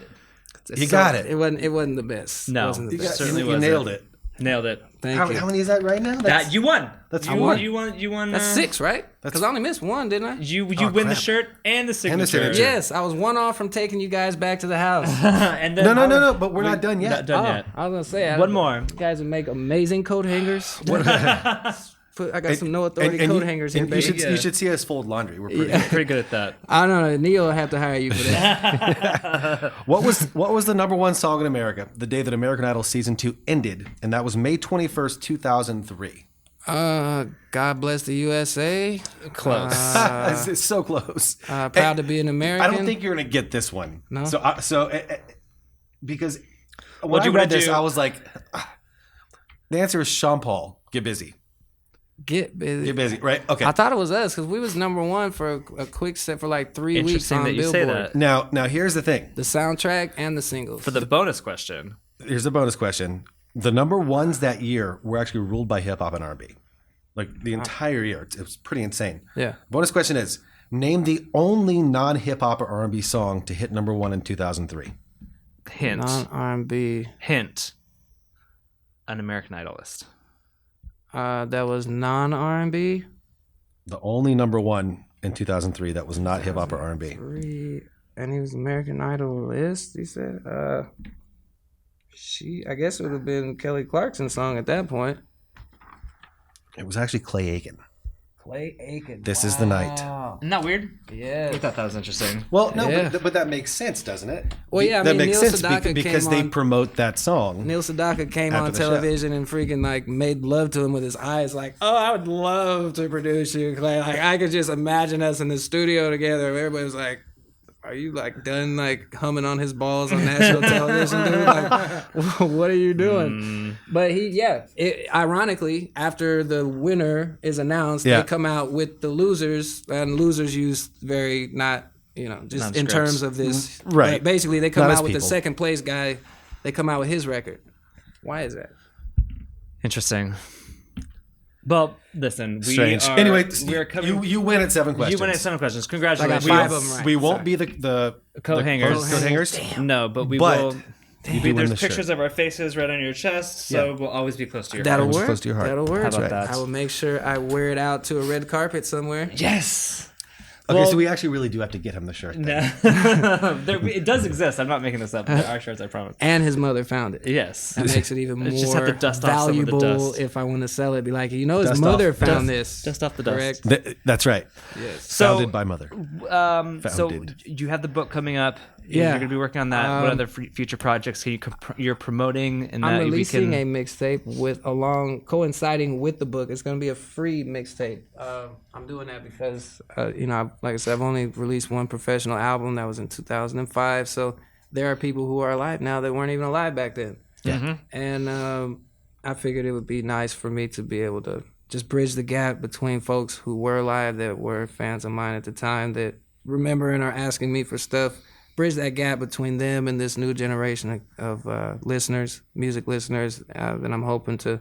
You got it. It wasn't the best. No. It wasn't the You best. certainly You wasn't. nailed it. Nailed it. Thank How you. many is that right now? That you won. That's you one. You won. That's 6, right? Because I only missed 1, didn't I? You Oh, win the crap. shirt and the signature. signature. Yes, I was 1 off from taking you guys back to the house. And then No. But we're not done yet. Not done yet. I was gonna say One more. You guys would make amazing coat hangers. I got some no authority coat hangers here, you baby. should, you should see us fold laundry. We're pretty. Pretty good at that. I don't know. Neil will have to hire you for that. What was the number 1 song in America the day that American Idol season 2 ended, and that was May 21st, 2003. God bless the USA. Close. It's so close. Proud to be an American. I don't think you're gonna get this one. No? So because when What I you read wanna this, do- I was like, the answer is Sean Paul. Get busy. Get busy. Get busy. Right? Okay. I thought it was us because we was number 1 for a quick set for like 3 weeks Interesting on that you Billboard. say that. Now here's the thing. The soundtrack and the singles. For the bonus question, Here's a bonus question. The number 1s that year were actually ruled by hip hop and R&B. Like the entire year. It was pretty insane. Yeah. Bonus question is, name the only non-hip hop or R&B song to hit number 1 in 2003. hint, non-R&B. hint. an American Idolist? That was non-R&B. The only number one in 2003 that was not hip hop or R&B. And he was American Idolist, he said. I guess it would have been Kelly Clarkson's song at that point. It was actually Clay Aiken. Clay Aiken. This is the night. Isn't that weird? Yeah. I thought that was interesting. Well, no, Yeah. but that makes sense, doesn't it? Well, yeah, I that mean, makes Neil sense Sedaka because came they on- promote that song. Neil Sedaka came After on the show. television and freaking like made love to him with his eyes, like, "Oh, I would love to produce you, Clay." Like, I could just imagine us in the studio together. Everybody was like, "Are you like done like humming on his balls on national television, dude? Like, what are you doing?" But ironically, after the winner is announced, Yeah. they come out with the losers, and losers use very not. Just in Non-scripts. terms of this, Right. Basically, they come Not as out with the people. second place guy. They come out with his record. Why is that? Interesting. Well, listen, we Strange. are. Anyway, we're coming. you win at 7 questions. You win at 7 questions. Congratulations. I got 5 of them right. We won't be the Coat hangers. Coat hangers. No, but we But will. you do win There's the pictures shirt. of our faces right on your chest, so Yeah. we'll always be close to your That'll heart. work. close to your heart. That'll work. How about that? I will make sure I wear it out to a red carpet somewhere. Yes. Okay, Well- so we actually really do have to get him the shirt. Then. It does exist. I'm not making this up. There are shirts, I promise. And his mother found it. Yes. That makes it even more Just have to dust off some of the valuable dust. if I want to sell it. Be like, his Dust mother off. found Dust- this. dust off the dust. Correct. That's right. Yes. So, Founded by mother. so Founded. you have the book coming up. Yeah. You're going to be working on that. What other future projects can you're promoting? And I'm that releasing we a can, mixtape coinciding with the book. It's going to be a free mixtape. I'm doing that because, like I said, I've only released one professional album. That was in 2005. So there are people who are alive now that weren't even alive back then. Yeah. And I figured it would be nice for me to be able to just bridge the gap between folks who were alive that were fans of mine at the time that remember and are asking me for stuff. Bridge that gap between them and this new generation of listeners, music listeners, that I'm hoping to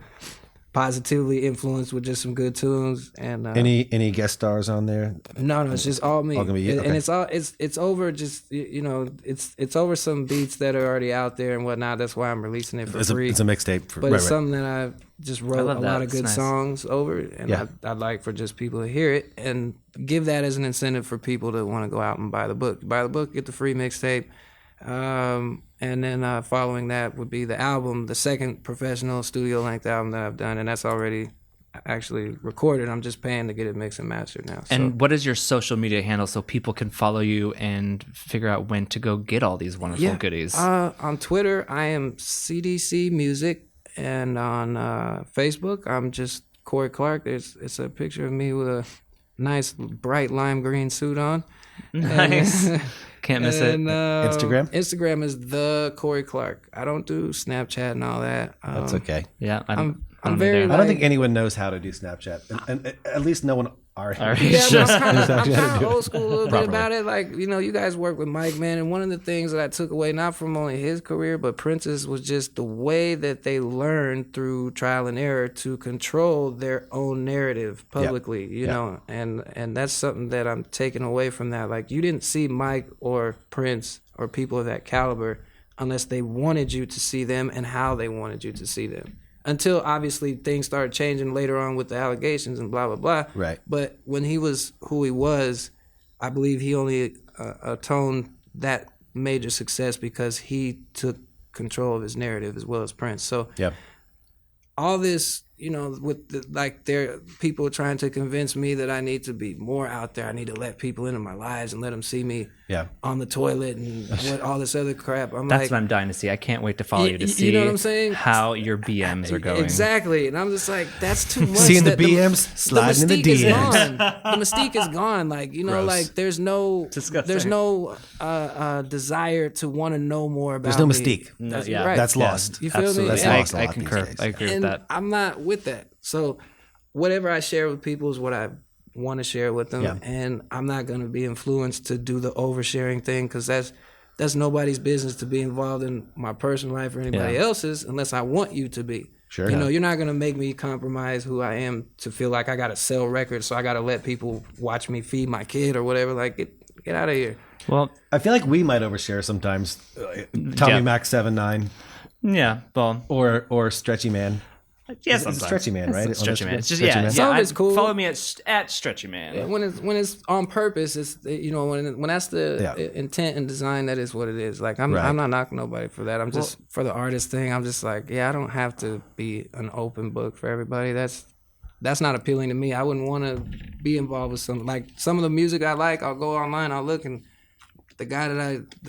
positively influence with just some good tunes. And Any guest stars on there? no, it's just all me. All gonna be you? And Okay. it's all it's over just it's over some beats that are already out there and whatnot. That's why I'm releasing it for free. It's a mixtape. But it's something that I just wrote love a that. lot of It's good nice. songs over, and Yeah. I'd like for just people to hear it and give that as an incentive for people to want to go out and buy the book. Buy the book, get the free mixtape, and then following that would be the album, the second professional studio length album that I've done, and that's already actually recorded. I'm just paying to get it mixed and mastered now. So. and what is your social media handle so people can follow you and figure out when to go get all these wonderful goodies? On Twitter, I am CDC Music, and on Facebook, I'm just Corey Clark. It's a picture of me with a nice bright lime green suit on. Nice. Can't miss it. And, Instagram? Instagram is the Corey Clark. I don't do Snapchat and all that. That's okay. Yeah, I don't I'm very either. I don't think anyone knows how to do Snapchat, and at least no one our Our age. age. Yeah, but I'm Exactly how to kind do of it old school a little bit properly. about it. Like, you guys work with Mike, man, and one of the things that I took away, not from only his career, but Prince's, was just the way that they learned through trial and error to control their own narrative publicly, you know, and that's something that I'm taking away from that. Like, you didn't see Mike or Prince or people of that caliber unless they wanted you to see them and how they wanted you to see them. Until obviously things started changing later on with the allegations and blah, blah, blah. Right. But when he was who he was, I believe he only atoned that major success because he took control of his narrative as well as Prince. So Yeah. all this, with there people trying to convince me that I need to be more out there. I need to let people into my lives and let them see me Yeah. on the toilet and all this other crap. I'm That's like, what I'm dying to see. I can't wait to follow you to You see know what I'm saying? how your BMs are going. Exactly. And I'm just like, that's too much. Seeing the That BMs sliding in the mystique is DMs. gone. The mystique is gone. Like, Gross. like there's no Disgusting. desire to want to know more about There's no me. mystique. That's yeah. right. That's lost. You feel me? Absolutely. That's And- lost a I lot these concur. days. I agree with and that. I'm not with that. So whatever I share with people is what I want to share with them, Yeah. and I'm not going to be influenced to do the oversharing thing because that's nobody's business to be involved in my personal life or anybody Yeah. else's unless I want you to be. Sure. You're not going to make me compromise who I am to feel like I got to sell records, so I got to let people watch me feed my kid or whatever. Like, get out of here. Well, I feel like we might overshare sometimes. Tommy Yeah. Mac 7'9", Yeah, well, or Stretchy Man. yeah, It's sometimes. Stretchy Man, right? It's On Stretchy Man. Instagram? It's just Stretchy yeah. Man. Some of I- it's cool. Follow me at Stretchy Man. When it's on purpose, it's when that's the Yeah. intent and design, that is what it is. Like I'm Right. I'm not knocking nobody for that. I'm just for the artist thing. I'm just like, yeah, I don't have to be an open book for everybody. That's not appealing to me. I wouldn't want to be involved with some of the music I like. I'll go online, I'll look, and the guy that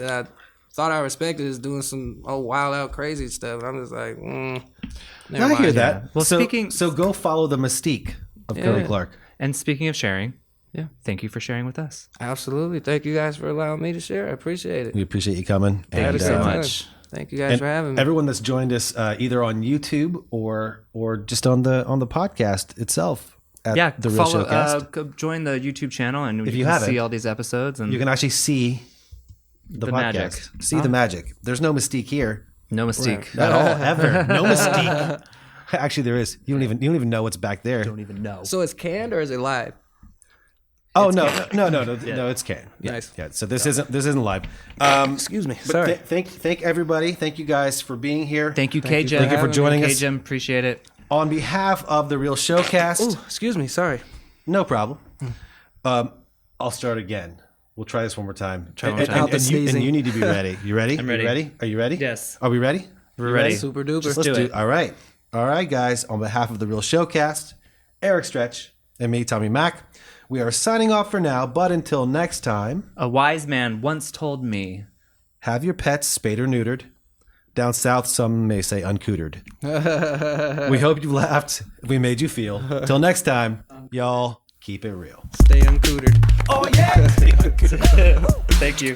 I thought I respected is doing some wild out crazy stuff. And I'm just like, never I mind. hear that. Well, so, speaking- so go follow the mystique of Cody Clark. And speaking of sharing, Yeah. thank you for sharing with us. Absolutely. Thank you guys for allowing me to share. I appreciate it. We appreciate you coming. Thank And, you so Had a great much. time. Thank you guys for having me. Everyone that's joined us either on YouTube or just on the podcast itself at Yeah, the Real follow, Showcast. go join the YouTube channel, and If you you can haven't, see all these episodes and You can actually see the podcast. magic. See the magic. There's no mystique here no mistake. at all, ever. No mystique. Actually, there is. You don't even know what's back there. Don't even know. So it's canned or is it live? Oh no, it's Ken. Yeah, Nice. Yeah. So this isn't live. Excuse me. But Sorry. thank everybody. Thank you guys for being here. Thank you, KJ. Thank you for joining us. KJ, appreciate it. On behalf of the Real Showcast, Ooh, excuse me. Sorry. no problem. I'll start again. We'll try this one more time. one more And- time. and- and you need to be ready. You ready? I'm ready. You ready? Are you ready? Yes. Are we ready? We're You ready. Super duper. Let's do it. All right. All right, guys. On behalf of the Real Showcast, Eric Stretch, and me, Tommy Mack, we are signing off for now. But until next time, A wise man once told me, have your pets spayed or neutered. Down south, some may say uncootered. We hope you laughed. We made you feel. Till next time, y'all, keep it real. Stay uncootered. Oh, yeah. thank you.